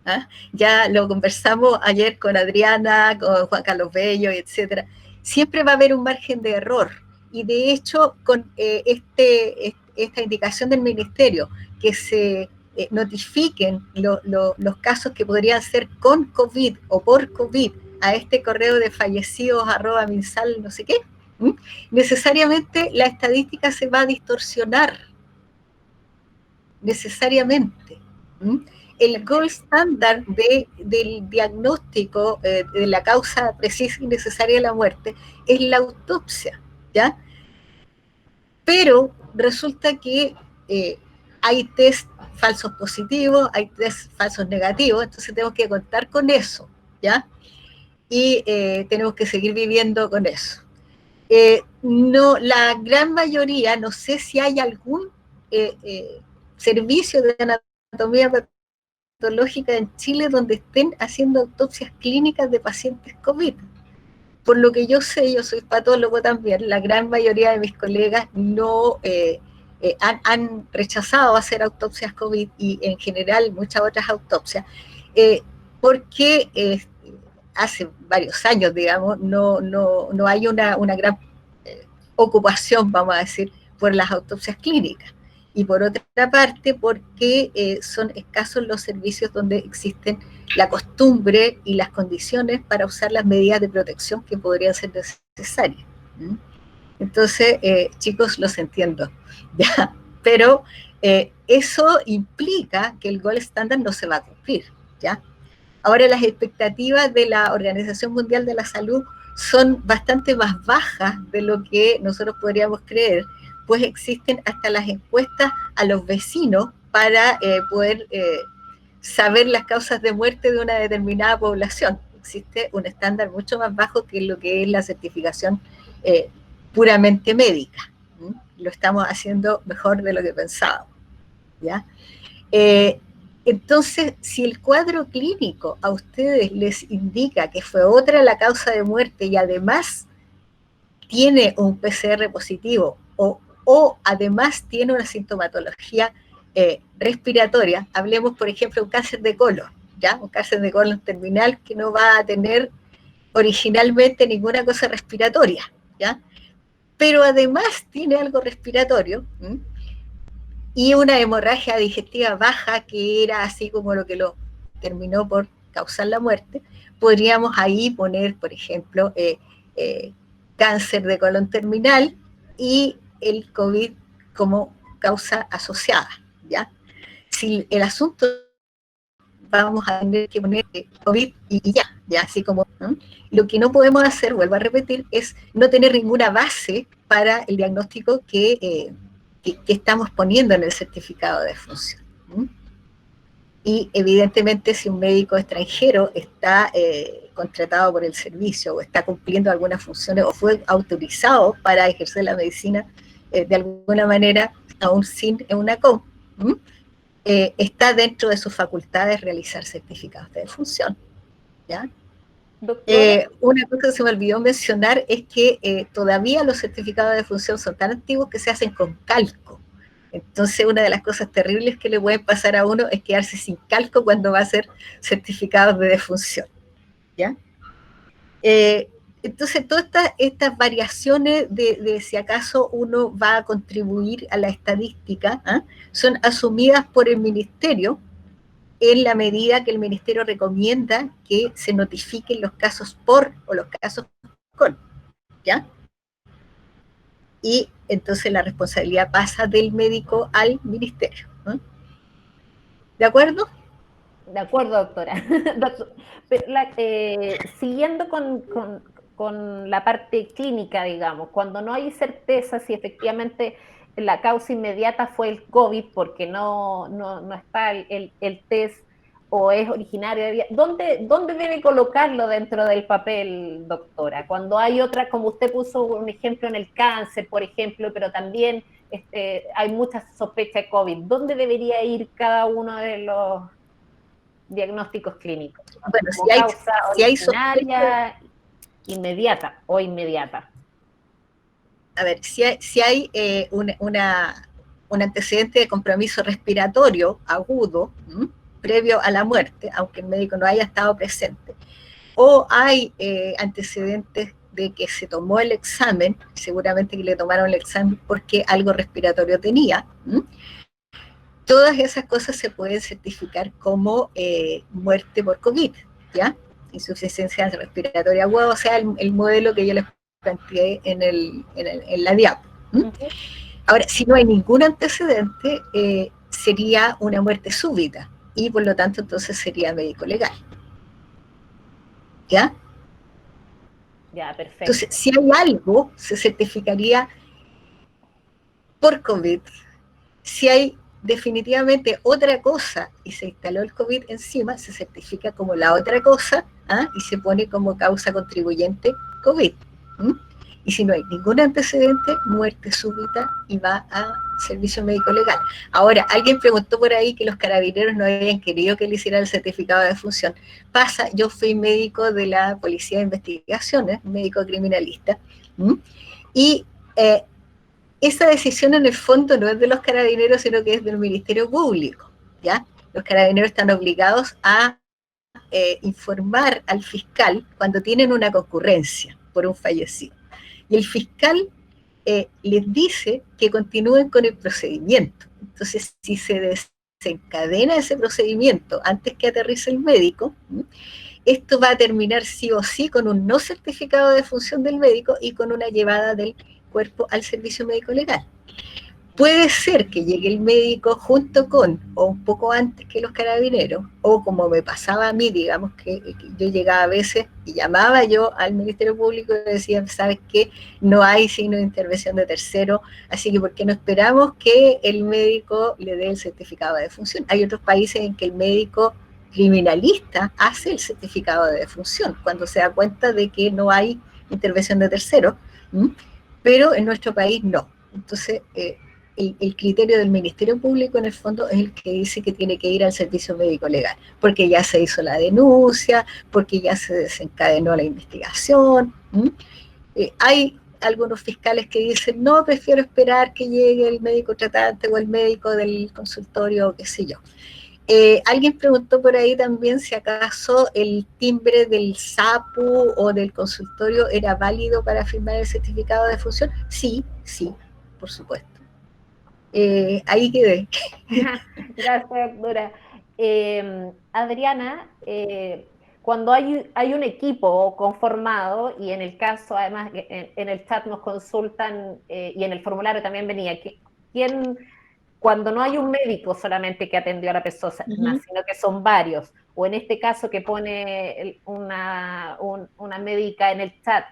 Speaker 2: ¿Ah? Ya lo conversamos ayer con Adriana, con Juan Carlos Bello, etc. Siempre va a haber un margen de error. Y de hecho, con esta indicación del Ministerio, que se notifiquen los casos que podrían ser con COVID o por COVID a este correo de fallecidos@minsal no sé qué, necesariamente la estadística se va a distorsionar. Necesariamente. El gold standard del diagnóstico de la causa precisa y necesaria de la muerte es la autopsia, ¿ya? Pero resulta que hay test falsos positivos, hay test falsos negativos, entonces tenemos que contar con eso, ¿ya? Y tenemos que seguir viviendo con eso. No, la gran mayoría, no sé si hay algún servicio de anatomía patológica en Chile donde estén haciendo autopsias clínicas de pacientes COVID. Por lo que yo sé, yo soy patólogo también, la gran mayoría de mis colegas no han rechazado hacer autopsias COVID y en general muchas otras autopsias, porque hace varios años, digamos, no hay una gran ocupación, vamos a decir, por las autopsias clínicas. Y por otra parte, porque son escasos los servicios donde existen la costumbre y las condiciones para usar las medidas de protección que podrían ser necesarias. Entonces, chicos, los entiendo, ¿ya? Pero eso implica que el gold standard no se va a cumplir, ¿ya? Ahora, las expectativas de la Organización Mundial de la Salud son bastante más bajas de lo que nosotros podríamos creer, pues existen hasta las encuestas a los vecinos para poder saber las causas de muerte de una determinada población. Existe un estándar mucho más bajo que lo que es la certificación puramente médica. Lo estamos haciendo mejor de lo que pensábamos, ¿ya? Entonces, si el cuadro clínico a ustedes les indica que fue otra la causa de muerte y además tiene un PCR positivo o además tiene una sintomatología respiratoria, hablemos por ejemplo de un cáncer de colon, ¿ya? Un cáncer de colon terminal que no va a tener originalmente ninguna cosa respiratoria, ¿ya? Pero además tiene algo respiratorio, ¿m? Y una hemorragia digestiva baja que era así como lo que lo terminó por causar la muerte, podríamos ahí poner, por ejemplo, cáncer de colon terminal y el COVID como causa asociada, ¿ya? Si el asunto vamos a tener que poner COVID y ya así como, ¿no? Lo que no podemos hacer, vuelvo a repetir, es no tener ninguna base para el diagnóstico que estamos poniendo en el certificado de defunción. Y evidentemente si un médico extranjero está contratado por el servicio o está cumpliendo algunas funciones o fue autorizado para ejercer la medicina de alguna manera, aún sin una COM, está dentro de sus facultades realizar certificados de defunción, ¿ya? Una cosa que se me olvidó mencionar es que todavía los certificados de defunción son tan antiguos que se hacen con calco. Entonces, una de las cosas terribles que le pueden pasar a uno es quedarse sin calco cuando va a hacer certificados de defunción, ¿ya? Entonces, todas estas variaciones de si acaso uno va a contribuir a la estadística, son asumidas por el ministerio en la medida que el ministerio recomienda que se notifiquen los casos por o los casos con, ¿ya? Y entonces la responsabilidad pasa del médico al ministerio, ¿no? ¿De acuerdo?
Speaker 1: De acuerdo, doctora. Siguiendo con la parte clínica, digamos, cuando no hay certeza si efectivamente la causa inmediata fue el COVID, porque no está el test o es originario de... ¿Dónde debe colocarlo dentro del papel, doctora? Cuando hay otra, como usted puso un ejemplo en el cáncer, por ejemplo, pero también hay muchas sospechas de COVID, ¿dónde debería ir cada uno de los diagnósticos clínicos?
Speaker 2: Bueno,
Speaker 1: como causa originaria,
Speaker 2: sospecha,
Speaker 1: inmediata.
Speaker 2: A ver, si hay un antecedente de compromiso respiratorio agudo, previo a la muerte, aunque el médico no haya estado presente, o hay antecedentes de que se tomó el examen, seguramente que le tomaron el examen porque algo respiratorio tenía, todas esas cosas se pueden certificar como muerte por COVID, ¿ya? Insuficiencia respiratoria aguda, o sea, el modelo que yo les planteé en la diapo. Ahora, si no hay ningún antecedente, sería una muerte súbita, y por lo tanto entonces sería médico legal. ¿Ya?
Speaker 1: Ya, perfecto.
Speaker 2: Entonces, si hay algo, se certificaría por COVID. Si hay definitivamente otra cosa y se instaló el COVID encima, se certifica como la otra cosa, y se pone como causa contribuyente COVID. Y si no hay ningún antecedente, muerte súbita y va a servicio médico legal. Ahora, alguien preguntó por ahí que los carabineros no habían querido que le hiciera el certificado de defunción. Pasa, yo fui médico de la Policía de Investigaciones, médico criminalista, y esa decisión en el fondo no es de los carabineros, sino que es del Ministerio Público, ¿ya? Los carabineros están obligados a informar al fiscal cuando tienen una concurrencia por un fallecido. Y el fiscal les dice que continúen con el procedimiento. Entonces, si se desencadena ese procedimiento antes que aterrice el médico, esto va a terminar sí o sí con un no certificado de defunción del médico y con una llevada del cuerpo al servicio médico legal. Puede ser que llegue el médico junto con, o un poco antes que los carabineros, o como me pasaba a mí, digamos, que yo llegaba a veces y llamaba yo al Ministerio Público y decía, ¿sabes qué? No hay signo de intervención de tercero, así que ¿por qué no esperamos que el médico le dé el certificado de defunción? Hay otros países en que el médico criminalista hace el certificado de defunción cuando se da cuenta de que no hay intervención de tercero, pero en nuestro país no. Entonces, el criterio del Ministerio Público en el fondo es el que dice que tiene que ir al servicio médico legal, porque ya se hizo la denuncia, porque ya se desencadenó la investigación. Hay algunos fiscales que dicen, no, prefiero esperar que llegue el médico tratante o el médico del consultorio, qué sé yo. Alguien preguntó por ahí también si acaso el timbre del SAPU o del consultorio era válido para firmar el certificado de defunción. Sí, por supuesto. Ahí quedé.
Speaker 1: Gracias, Dora. Adriana, cuando hay un equipo conformado, y en el caso, además, en el chat nos consultan, y en el formulario también venía, ¿quién, cuando no hay un médico solamente que atendió a la persona, sino que son varios, o en este caso que pone una médica en el chat,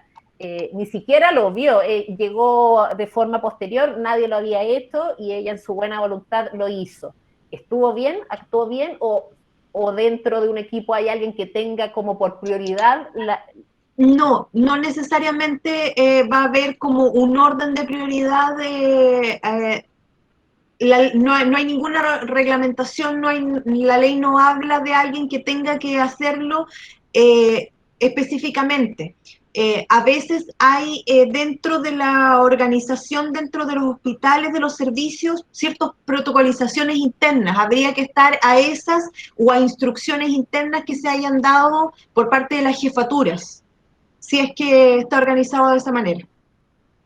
Speaker 1: ni siquiera lo vio, llegó de forma posterior, nadie lo había hecho y ella en su buena voluntad lo hizo. ¿Estuvo bien? ¿Actuó bien? ¿O dentro de un equipo hay alguien que tenga como por prioridad
Speaker 3: No, no necesariamente va a haber como un orden de prioridad no hay ninguna reglamentación, la ley no habla de alguien que tenga que hacerlo específicamente. A veces hay dentro de la organización, dentro de los hospitales, de los servicios, ciertas protocolizaciones internas. Habría que estar a esas o a instrucciones internas que se hayan dado por parte de las jefaturas, si es que está organizado de esa manera.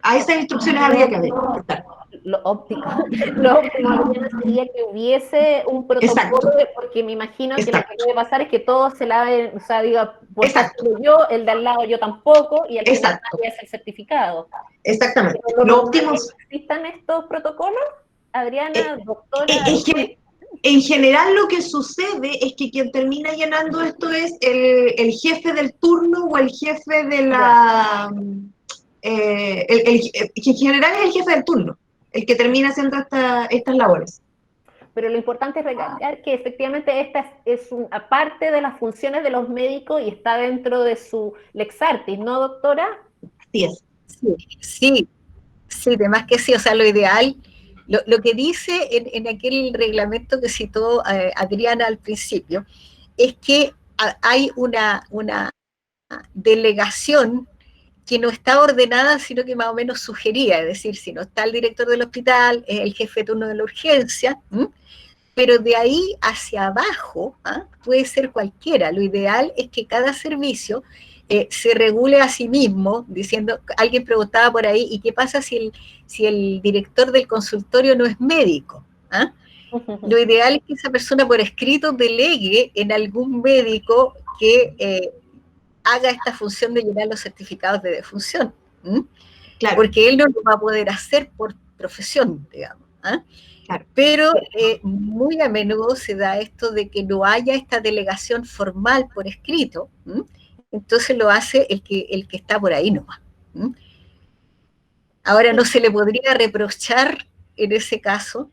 Speaker 3: A esas instrucciones habría que estar.
Speaker 1: Lo óptimo, lo óptimo, Adriana, sería que hubiese un protocolo, porque me imagino que lo que puede pasar es que todos se laven, o sea, diga, pues yo, el de al lado yo tampoco, y al final nadie hace el certificado.
Speaker 3: Exactamente.
Speaker 1: Lo óptimo es que existan estos protocolos, Adriana, doctora.
Speaker 3: En general lo que sucede es que quien termina llenando esto es el jefe del turno o el jefe de la... en general es el jefe del turno, el que termina haciendo estas labores.
Speaker 1: Pero lo importante es recalcar que efectivamente esta es una parte de las funciones de los médicos y está dentro de su lex artis, ¿no, doctora?
Speaker 3: Así es.
Speaker 2: Sí, de más que sí, o sea, lo ideal, lo que dice en aquel reglamento que citó Adriana al principio, es que hay una delegación que no está ordenada, sino que más o menos sugería, es decir, si no está el director del hospital, es el jefe de turno de la urgencia, pero de ahí hacia abajo puede ser cualquiera. Lo ideal es que cada servicio se regule a sí mismo, diciendo, alguien preguntaba por ahí, ¿y qué pasa si el director del consultorio no es médico? Lo ideal es que esa persona por escrito delegue en algún médico que haga esta función de llenar los certificados de defunción, claro. Porque él no lo va a poder hacer por profesión, digamos. Claro. Pero muy a menudo se da esto de que no haya esta delegación formal por escrito, entonces lo hace el que está por ahí nomás. Ahora no se le podría reprochar en ese caso,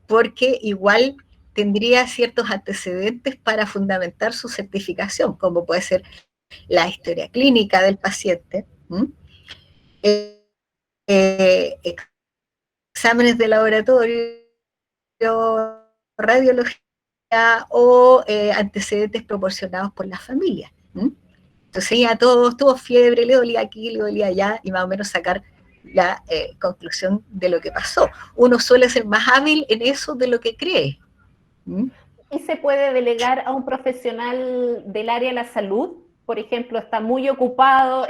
Speaker 2: porque igual tendría ciertos antecedentes para fundamentar su certificación, como puede ser la historia clínica del paciente, exámenes de laboratorio, radiología o antecedentes proporcionados por la familia. Entonces ya todos tuvo fiebre, le dolía aquí, le dolía allá, y más o menos sacar la conclusión de lo que pasó. Uno suele ser más hábil en eso de lo que cree.
Speaker 1: ¿Y se puede delegar a un profesional del área de la salud? Por ejemplo, está muy ocupado,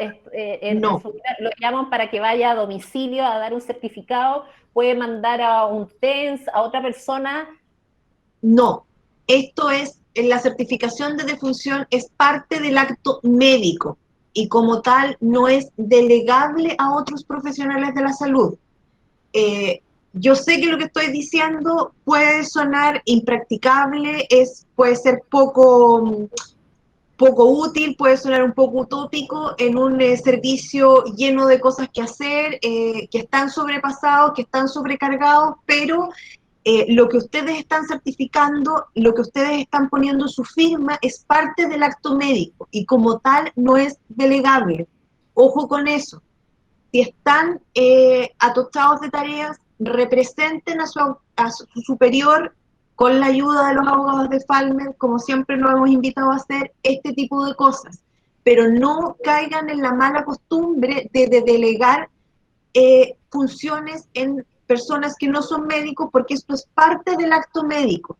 Speaker 3: no.
Speaker 1: Lo llaman para que vaya a domicilio a dar un certificado, puede mandar a un TENS, a otra persona.
Speaker 3: No, esto es, la certificación de defunción es parte del acto médico y como tal no es delegable a otros profesionales de la salud. Yo sé que lo que estoy diciendo puede sonar impracticable, puede ser poco útil, puede sonar un poco utópico en un servicio lleno de cosas que hacer, que están sobrepasados, que están sobrecargados, pero lo que ustedes están certificando, lo que ustedes están poniendo su firma es parte del acto médico y como tal no es delegable. Ojo con eso. Si están atochados de tareas, representen a su superior con la ayuda de los abogados de Falmer, como siempre nos hemos invitado a hacer este tipo de cosas, pero no caigan en la mala costumbre de delegar funciones en personas que no son médicos, porque esto es parte del acto médico.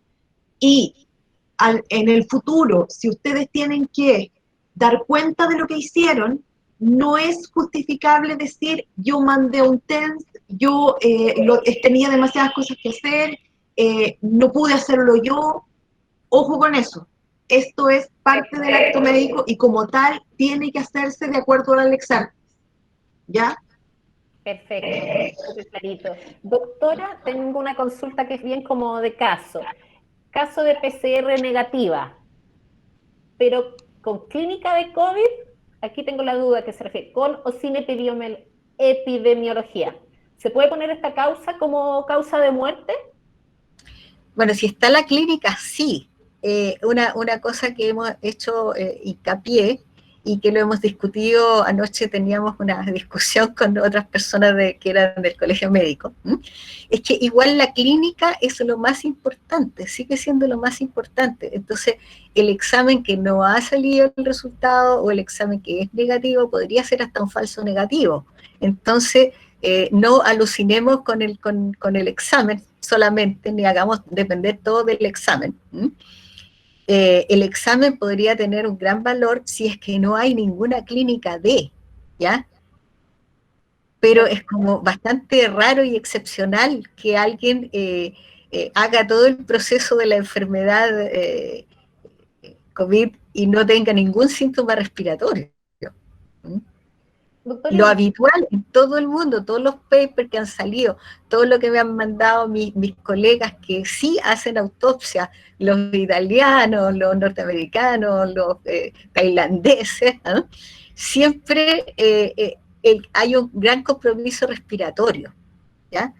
Speaker 3: Y en el futuro, si ustedes tienen que dar cuenta de lo que hicieron, no es justificable decir yo mandé un TENS, yo tenía demasiadas cosas que hacer, no pude hacerlo yo. Ojo con eso. Esto es parte del acto médico y como tal tiene que hacerse de acuerdo al examen. ¿Ya?
Speaker 1: Perfecto, súper clarito. Doctora, tengo una consulta que es bien como de caso. Caso de PCR negativa, pero con clínica de COVID, aquí tengo la duda que se refiere, con o sin epidemiología. ¿Se puede poner esta causa como causa de muerte?
Speaker 2: Bueno, si está la clínica, sí. Una cosa que hemos hecho hincapié y que lo hemos discutido, anoche teníamos una discusión con otras personas que eran del colegio médico, es que igual la clínica es lo más importante, sigue siendo lo más importante. Entonces, el examen que no ha salido el resultado o el examen que es negativo podría ser hasta un falso negativo. Entonces, no alucinemos con el examen solamente, ni hagamos depender todo del examen. El examen podría tener un gran valor si es que no hay ninguna clínica de, ¿ya? Pero es como bastante raro y excepcional que alguien haga todo el proceso de la enfermedad COVID y no tenga ningún síntoma respiratorio. Lo habitual en todo el mundo, todos los papers que han salido, todo lo que me han mandado mis colegas que sí hacen autopsia, los italianos, los norteamericanos, los tailandeses, ¿no? Siempre hay un gran compromiso respiratorio, ¿ya?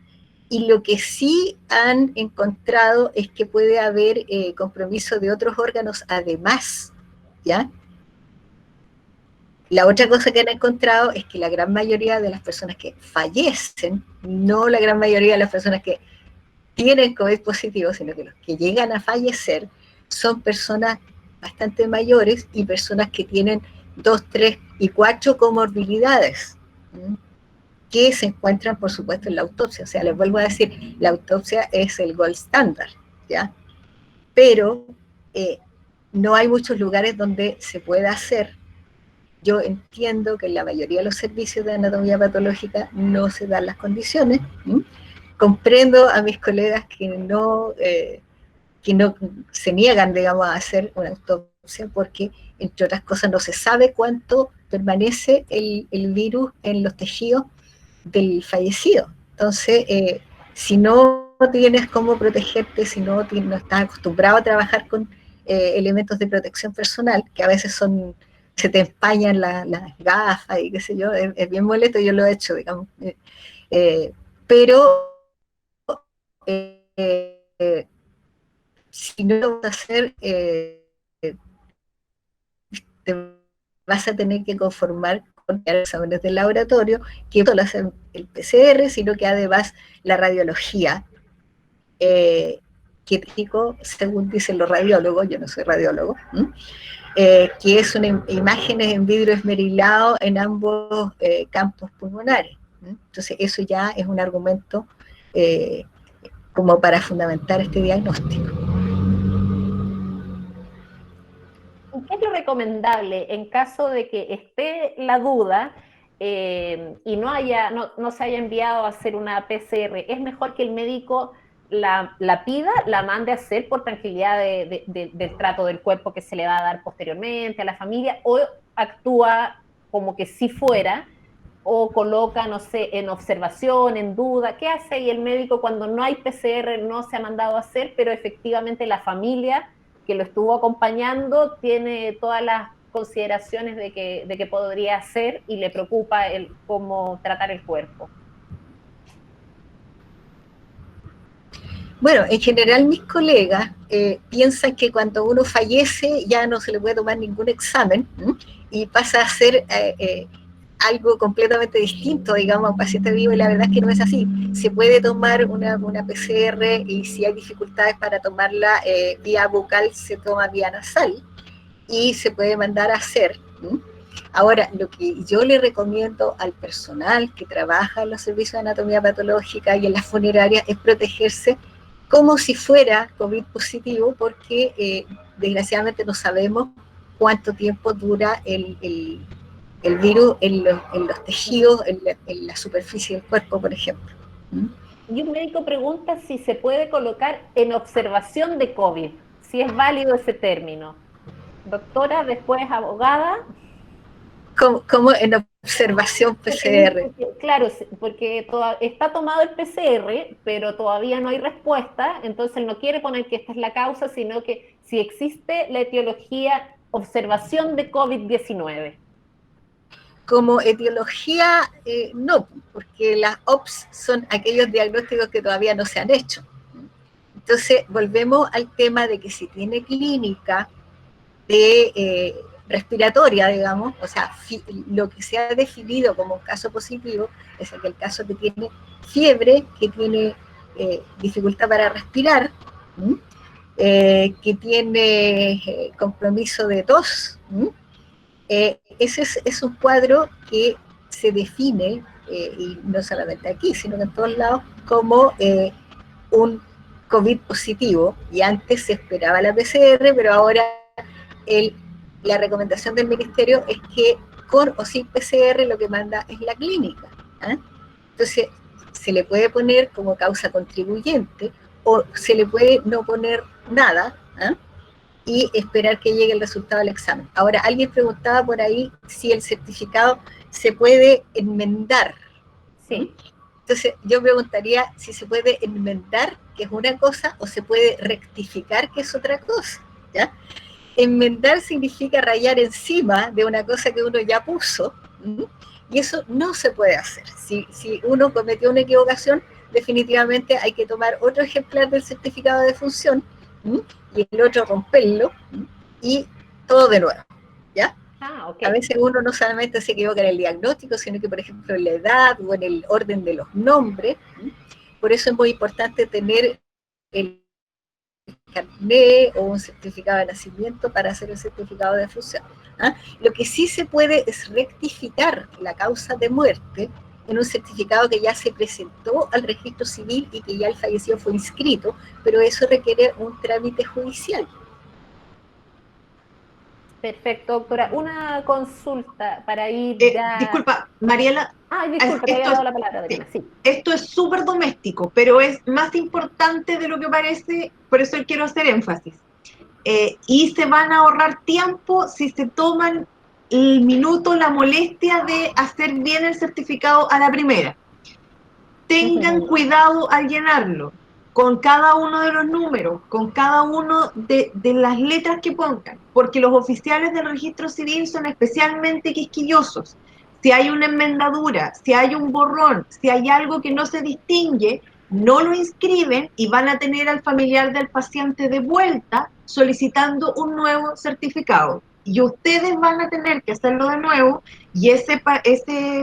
Speaker 2: Y lo que sí han encontrado es que puede haber compromiso de otros órganos además, ¿ya? La otra cosa que han encontrado es que la gran mayoría de las personas que fallecen, no la gran mayoría de las personas que tienen COVID positivo, sino que los que llegan a fallecer son personas bastante mayores y personas que tienen 2, 3 y 4 comorbilidades, que se encuentran, por supuesto, en la autopsia. O sea, les vuelvo a decir, la autopsia es el gold standard, ¿ya? Pero no hay muchos lugares donde se pueda hacer. Yo entiendo que en la mayoría de los servicios de anatomía patológica no se dan las condiciones. Comprendo a mis colegas que no se niegan, digamos, a hacer una autopsia porque, entre otras cosas, no se sabe cuánto permanece el virus en los tejidos del fallecido. Entonces, si no tienes cómo protegerte, si no estás acostumbrado a trabajar con elementos de protección personal, que a veces se te empañan las gafas y qué sé yo, es bien molesto, yo lo he hecho, digamos. Pero si no lo vas a hacer, te vas a tener que conformar con exámenes de laboratorio, que no solo hacen el PCR, sino que además la radiología, que según dicen los radiólogos, yo no soy radiólogo, que es una imágenes en vidrio esmerilado en ambos campos pulmonares. Entonces eso ya es un argumento como para fundamentar este diagnóstico.
Speaker 1: ¿Qué es lo recomendable en caso de que esté la duda y no se haya enviado a hacer una PCR? ¿Es mejor que el médico la pida, la mande a hacer por tranquilidad del trato del cuerpo que se le va a dar posteriormente a la familia, o actúa como que si fuera, o coloca, no sé, en observación, en duda? ¿Qué hace ahí el médico cuando no hay PCR, no se ha mandado a hacer, pero efectivamente la familia que lo estuvo acompañando tiene todas las consideraciones de que podría hacer y le preocupa cómo tratar el cuerpo?
Speaker 2: Bueno, en general mis colegas piensan que cuando uno fallece ya no se le puede tomar ningún examen y pasa a ser algo completamente distinto, digamos, a un paciente vivo, y la verdad es que no es así. Se puede tomar una PCR y si hay dificultades para tomarla vía bucal, se toma vía nasal y se puede mandar a hacer. Ahora, lo que yo le recomiendo al personal que trabaja en los servicios de anatomía patológica y en las funerarias es protegerse como si fuera COVID positivo, porque desgraciadamente no sabemos cuánto tiempo dura el virus en los tejidos, en la superficie del cuerpo, por ejemplo.
Speaker 1: Y un médico pregunta si se puede colocar en observación de COVID, si es válido ese término. Doctora, después abogada.
Speaker 2: Como en observación PCR.
Speaker 1: Claro, porque está tomado el PCR, pero todavía no hay respuesta, entonces él no quiere poner que esta es la causa, sino que si existe la etiología observación de COVID-19.
Speaker 2: Como etiología, no, porque las OPS son aquellos diagnósticos que todavía no se han hecho. Entonces, volvemos al tema de que si tiene clínica de respiratoria, digamos, o sea, lo que se ha definido como un caso positivo es aquel caso que tiene fiebre, que tiene dificultad para respirar, que tiene compromiso de tos. Ese es un cuadro que se define, y no solamente aquí, sino que en todos lados, como un COVID positivo, y antes se esperaba la PCR, pero ahora la recomendación del ministerio es que con o sin PCR lo que manda es la clínica. Entonces, se le puede poner como causa contribuyente o se le puede no poner nada y esperar que llegue el resultado del examen. Ahora, alguien preguntaba por ahí si el certificado se puede enmendar.
Speaker 1: Sí.
Speaker 2: Entonces, yo preguntaría si se puede enmendar, que es una cosa, o se puede rectificar, que es otra cosa, ¿ya? Enmendar significa rayar encima de una cosa que uno ya puso, y eso no se puede hacer. Si uno cometió una equivocación, definitivamente hay que tomar otro ejemplar del certificado de defunción y el otro romperlo y todo de nuevo, ¿ya?
Speaker 1: Okay.
Speaker 2: A veces uno no solamente se equivoca en el diagnóstico, sino que, por ejemplo, en la edad o en el orden de los nombres. Por eso es muy importante tener el carnet o un certificado de nacimiento para hacer el certificado de defunción. Lo que sí se puede es rectificar la causa de muerte en un certificado que ya se presentó al registro civil y que ya el fallecido fue inscrito, pero eso requiere un trámite judicial.
Speaker 1: Perfecto, doctora. Una consulta para ir ya...
Speaker 3: Disculpa, Mariela.
Speaker 1: Disculpa, te había dado la palabra, Adriana. Sí.
Speaker 3: Esto es súper doméstico, pero es más importante de lo que parece, por eso quiero hacer énfasis. Y se van a ahorrar tiempo si se toman el minuto, la molestia de hacer bien el certificado a la primera. Tengan cuidado al llenarlo, con cada uno de los números, con cada uno de las letras que pongan, porque los oficiales del registro civil son especialmente quisquillosos. Si hay una enmendadura, si hay un borrón, si hay algo que no se distingue, no lo inscriben y van a tener al familiar del paciente de vuelta solicitando un nuevo certificado. Y ustedes van a tener que hacerlo de nuevo, y ese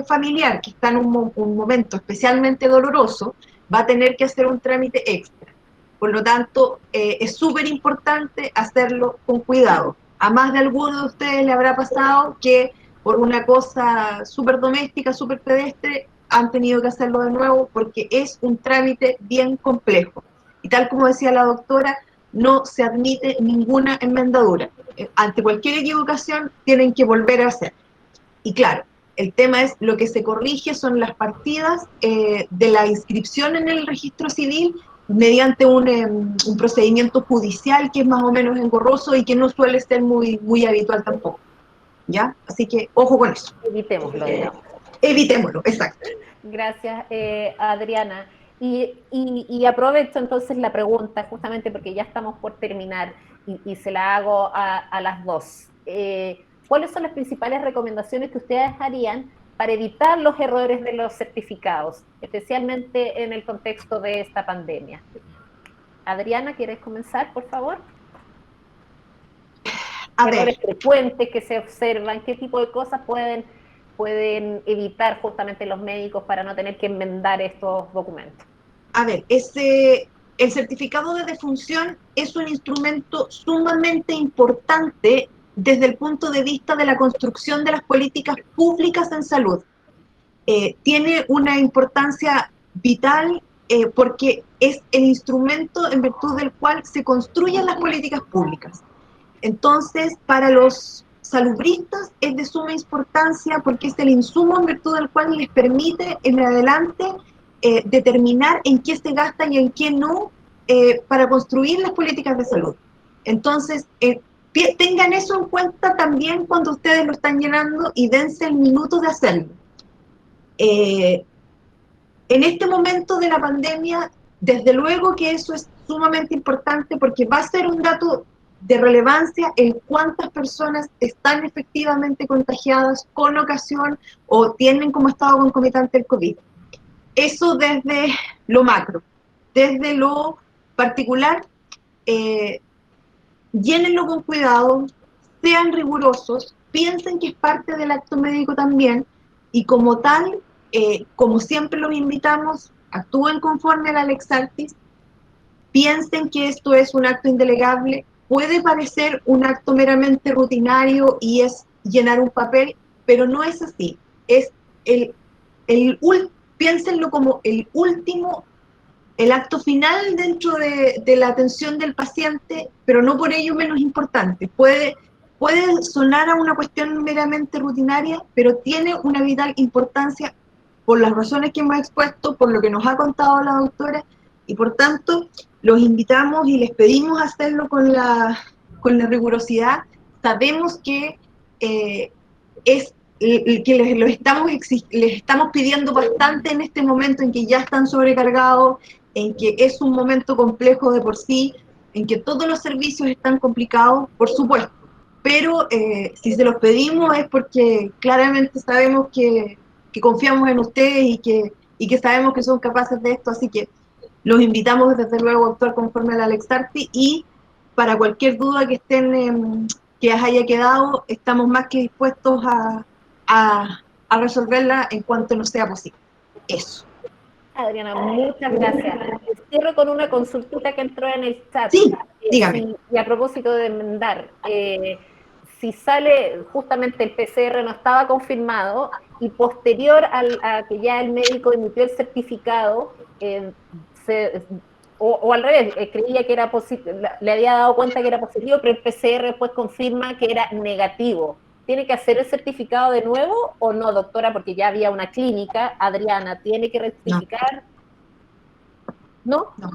Speaker 3: familiar que está en un momento especialmente doloroso va a tener que hacer un trámite extra. Por lo tanto, es súper importante hacerlo con cuidado. A más de alguno de ustedes le habrá pasado que por una cosa súper doméstica, súper pedestre, han tenido que hacerlo de nuevo porque es un trámite bien complejo. Y tal como decía la doctora, no se admite ninguna enmendadura. Ante cualquier equivocación tienen que volver a hacer. Y claro, el tema es, lo que se corrige son las partidas de la inscripción en el registro civil mediante un procedimiento judicial que es más o menos engorroso y que no suele ser muy, muy habitual tampoco. ¿Ya? Así que ojo con eso.
Speaker 1: Evitémoslo, digamos.
Speaker 3: Evitémoslo, exacto.
Speaker 1: Gracias, Adriana. Y aprovecho entonces la pregunta, justamente porque ya estamos por terminar, y se la hago a las dos. ¿Cuáles son las principales recomendaciones que ustedes harían para evitar los errores de los certificados, especialmente en el contexto de esta pandemia? Adriana, ¿quieres comenzar, por favor? Errores frecuentes que se observan, ¿qué tipo de cosas pueden pueden evitar justamente los médicos para no tener que enmendar estos documentos?
Speaker 3: A ver, el certificado de defunción es un instrumento sumamente importante desde el punto de vista de la construcción de las políticas públicas en salud. Tiene una importancia vital porque es el instrumento en virtud del cual se construyen las políticas públicas. Entonces, para los salubristas es de suma importancia porque es el insumo en virtud del cual les permite en adelante determinar en qué se gasta y en qué no para construir las políticas de salud. Entonces, tengan eso en cuenta también cuando ustedes lo están llenando y dense el minuto de hacerlo. En este momento de la pandemia, desde luego que eso es sumamente importante porque va a ser un dato de relevancia en cuántas personas están efectivamente contagiadas con ocasión o tienen como estado concomitante el COVID. Eso desde lo macro. Desde lo particular, llénenlo con cuidado, sean rigurosos, piensen que es parte del acto médico también, y como tal, como siempre los invitamos, actúen conforme a la Lex Artis, piensen que esto es un acto indelegable, puede parecer un acto meramente rutinario y es llenar un papel, pero no es así, es piénsenlo como el último, el acto final dentro de la atención del paciente, pero no por ello menos importante. Puede sonar a una cuestión meramente rutinaria, pero tiene una vital importancia por las razones que hemos expuesto, por lo que nos ha contado la doctora, y por tanto los invitamos y les pedimos hacerlo con la rigurosidad. Sabemos que es que les estamos pidiendo bastante en este momento en que ya están sobrecargados, en que es un momento complejo de por sí, en que todos los servicios están complicados, por supuesto, pero si se los pedimos es porque claramente sabemos que confiamos en ustedes y que sabemos que son capaces de esto, así que los invitamos desde luego a actuar conforme a la Lex Artis y para cualquier duda que que les haya quedado, estamos más que dispuestos a resolverla en cuanto nos sea posible. Eso.
Speaker 1: Adriana, muchas gracias. Cierro con una consultita que entró en el chat.
Speaker 3: Sí, dígame.
Speaker 1: Y a propósito de enmendar, si sale justamente el PCR no estaba confirmado y posterior a que ya el médico emitió el certificado, o al revés, creía que era positivo, le había dado cuenta que era positivo, pero el PCR después confirma que era negativo. ¿Tiene que hacer el certificado de nuevo o no, doctora? Porque ya había una clínica. Adriana, ¿tiene que rectificar? ¿No?
Speaker 3: No.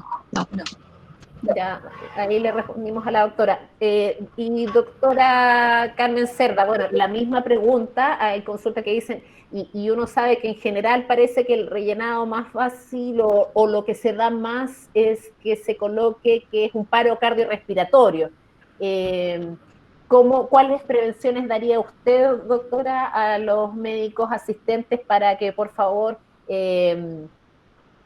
Speaker 1: Ya, ahí le respondimos a la doctora. Y doctora Carmen Cerda, bueno, la misma pregunta, hay consultas que dicen, y uno sabe que en general parece que el rellenado más fácil o lo que se da más es que se coloque que es un paro cardiorrespiratorio. ¿Cuáles prevenciones daría usted, doctora, a los médicos asistentes para que, por favor,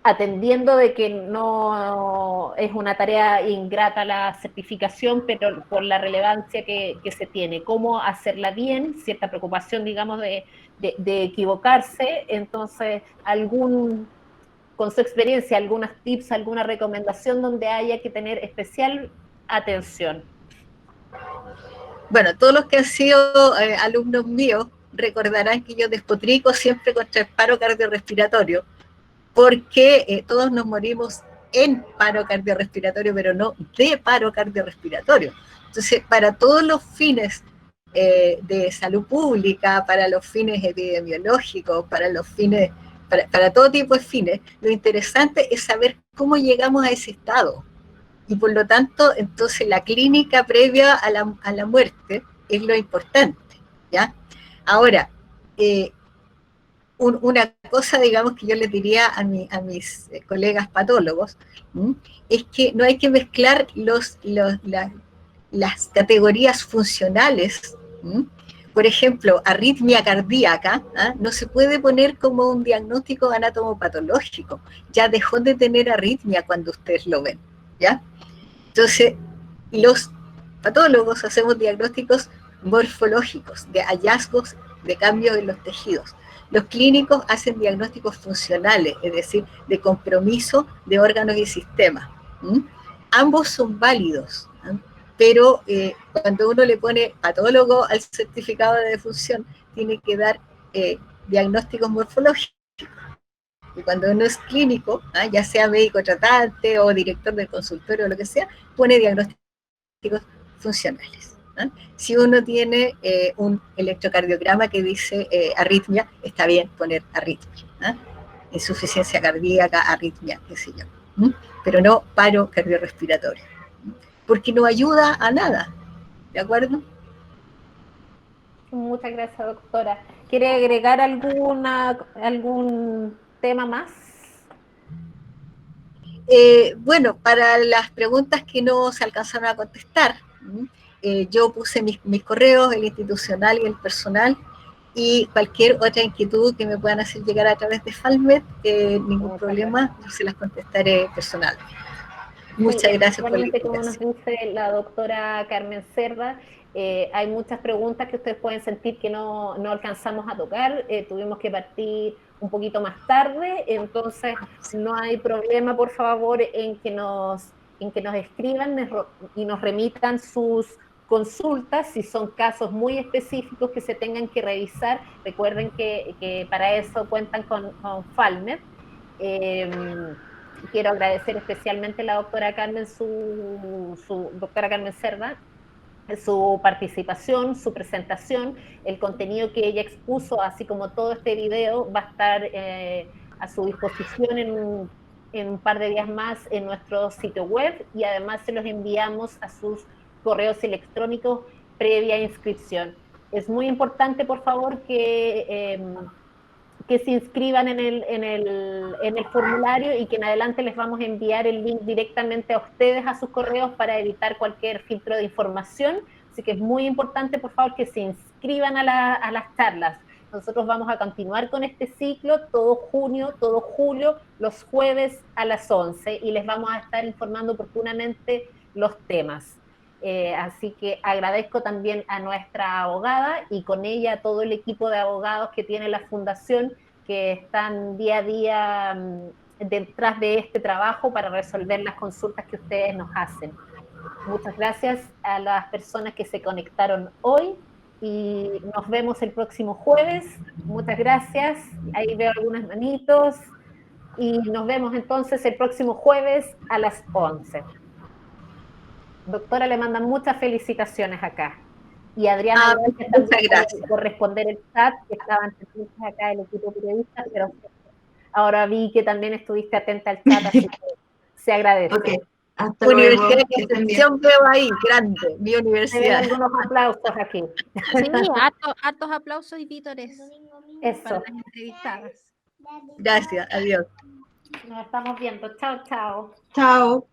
Speaker 1: atendiendo de que no es una tarea ingrata la certificación, pero por la relevancia que se tiene, cómo hacerla bien, cierta preocupación, digamos, de equivocarse, entonces, con su experiencia, algunos tips, alguna recomendación donde haya que tener especial atención?
Speaker 2: Bueno, todos los que han sido alumnos míos recordarán que yo despotrico siempre contra el paro cardiorrespiratorio, porque todos nos morimos en paro cardiorrespiratorio, pero no de paro cardiorrespiratorio. Entonces, para todos los fines de salud pública, para los fines epidemiológicos, para todo tipo de fines, lo interesante es saber cómo llegamos a ese estado. Y por lo tanto, entonces la clínica previa a la muerte es lo importante, ¿ya? Ahora, una cosa, digamos, que yo les diría a mis colegas patólogos, es que no hay que mezclar las categorías funcionales. Por ejemplo, arritmia cardíaca, no se puede poner como un diagnóstico anatomopatológico. Ya dejó de tener arritmia cuando ustedes lo ven, ¿ya? Entonces, los patólogos hacemos diagnósticos morfológicos, de hallazgos de cambios en los tejidos. Los clínicos hacen diagnósticos funcionales, es decir, de compromiso de órganos y sistemas. Ambos son válidos, pero cuando uno le pone patólogo al certificado de defunción, tiene que dar diagnósticos morfológicos. Y cuando uno es clínico, ya sea médico tratante o director del consultorio o lo que sea, pone diagnósticos funcionales. Si uno tiene un electrocardiograma que dice arritmia, está bien poner arritmia. Insuficiencia cardíaca, arritmia, qué sé yo. Pero no paro cardiorrespiratorio. Porque no ayuda a nada. ¿De acuerdo?
Speaker 1: Muchas gracias, doctora. ¿Quiere agregar algún tema más?
Speaker 2: Bueno, para las preguntas que no se alcanzaron a contestar, yo puse mis correos, el institucional y el personal, y cualquier otra inquietud que me puedan hacer llegar a través de Falmet, ningún problema, yo se las contestaré personalmente. Muchas gracias por la invitación.
Speaker 1: Como nos dice la doctora Carmen Cerda, hay muchas preguntas que ustedes pueden sentir que no alcanzamos a tocar, tuvimos que partir un poquito más tarde, entonces no hay problema, por favor, en que nos escriban y nos remitan sus consultas, si son casos muy específicos que se tengan que revisar. Recuerden que para eso cuentan con Falmet. Quiero agradecer especialmente a la doctora Carmen, doctora Carmen Cerda, su participación, su presentación, el contenido que ella expuso, así como todo este video, va a estar a su disposición en un par de días más en nuestro sitio web, y además se los enviamos a sus correos electrónicos previa inscripción. Es muy importante, por favor, que se inscriban en el formulario, y que en adelante les vamos a enviar el link directamente a ustedes a sus correos para evitar cualquier filtro de información. Así que es muy importante, por favor, que se inscriban a las charlas. Nosotros vamos a continuar con este ciclo todo junio, todo julio, los jueves a las 11, y les vamos a estar informando oportunamente los temas. Así que agradezco también a nuestra abogada, y con ella a todo el equipo de abogados que tiene la Fundación, que están día a día detrás de este trabajo para resolver las consultas que ustedes nos hacen. Muchas gracias a las personas que se conectaron hoy, y nos vemos el próximo jueves. Muchas gracias. Ahí veo algunas manitos, y nos vemos entonces el próximo jueves a las 11. Doctora, le mandan muchas felicitaciones acá. Y Adriana, gracias por responder el chat, que estaban pendientes acá el equipo periodista, pero ahora vi que también estuviste atenta al chat, así que se agradece.
Speaker 3: Okay. Hasta
Speaker 2: Universidad
Speaker 3: luego.
Speaker 2: de Concepción veo ahí, grande, mi universidad.
Speaker 1: Se ven algunos aplausos aquí.
Speaker 4: Sí, hartos aplausos y vítores para las entrevistadas.
Speaker 2: Gracias, adiós.
Speaker 1: Nos estamos viendo. Chao, chao.
Speaker 3: Chao.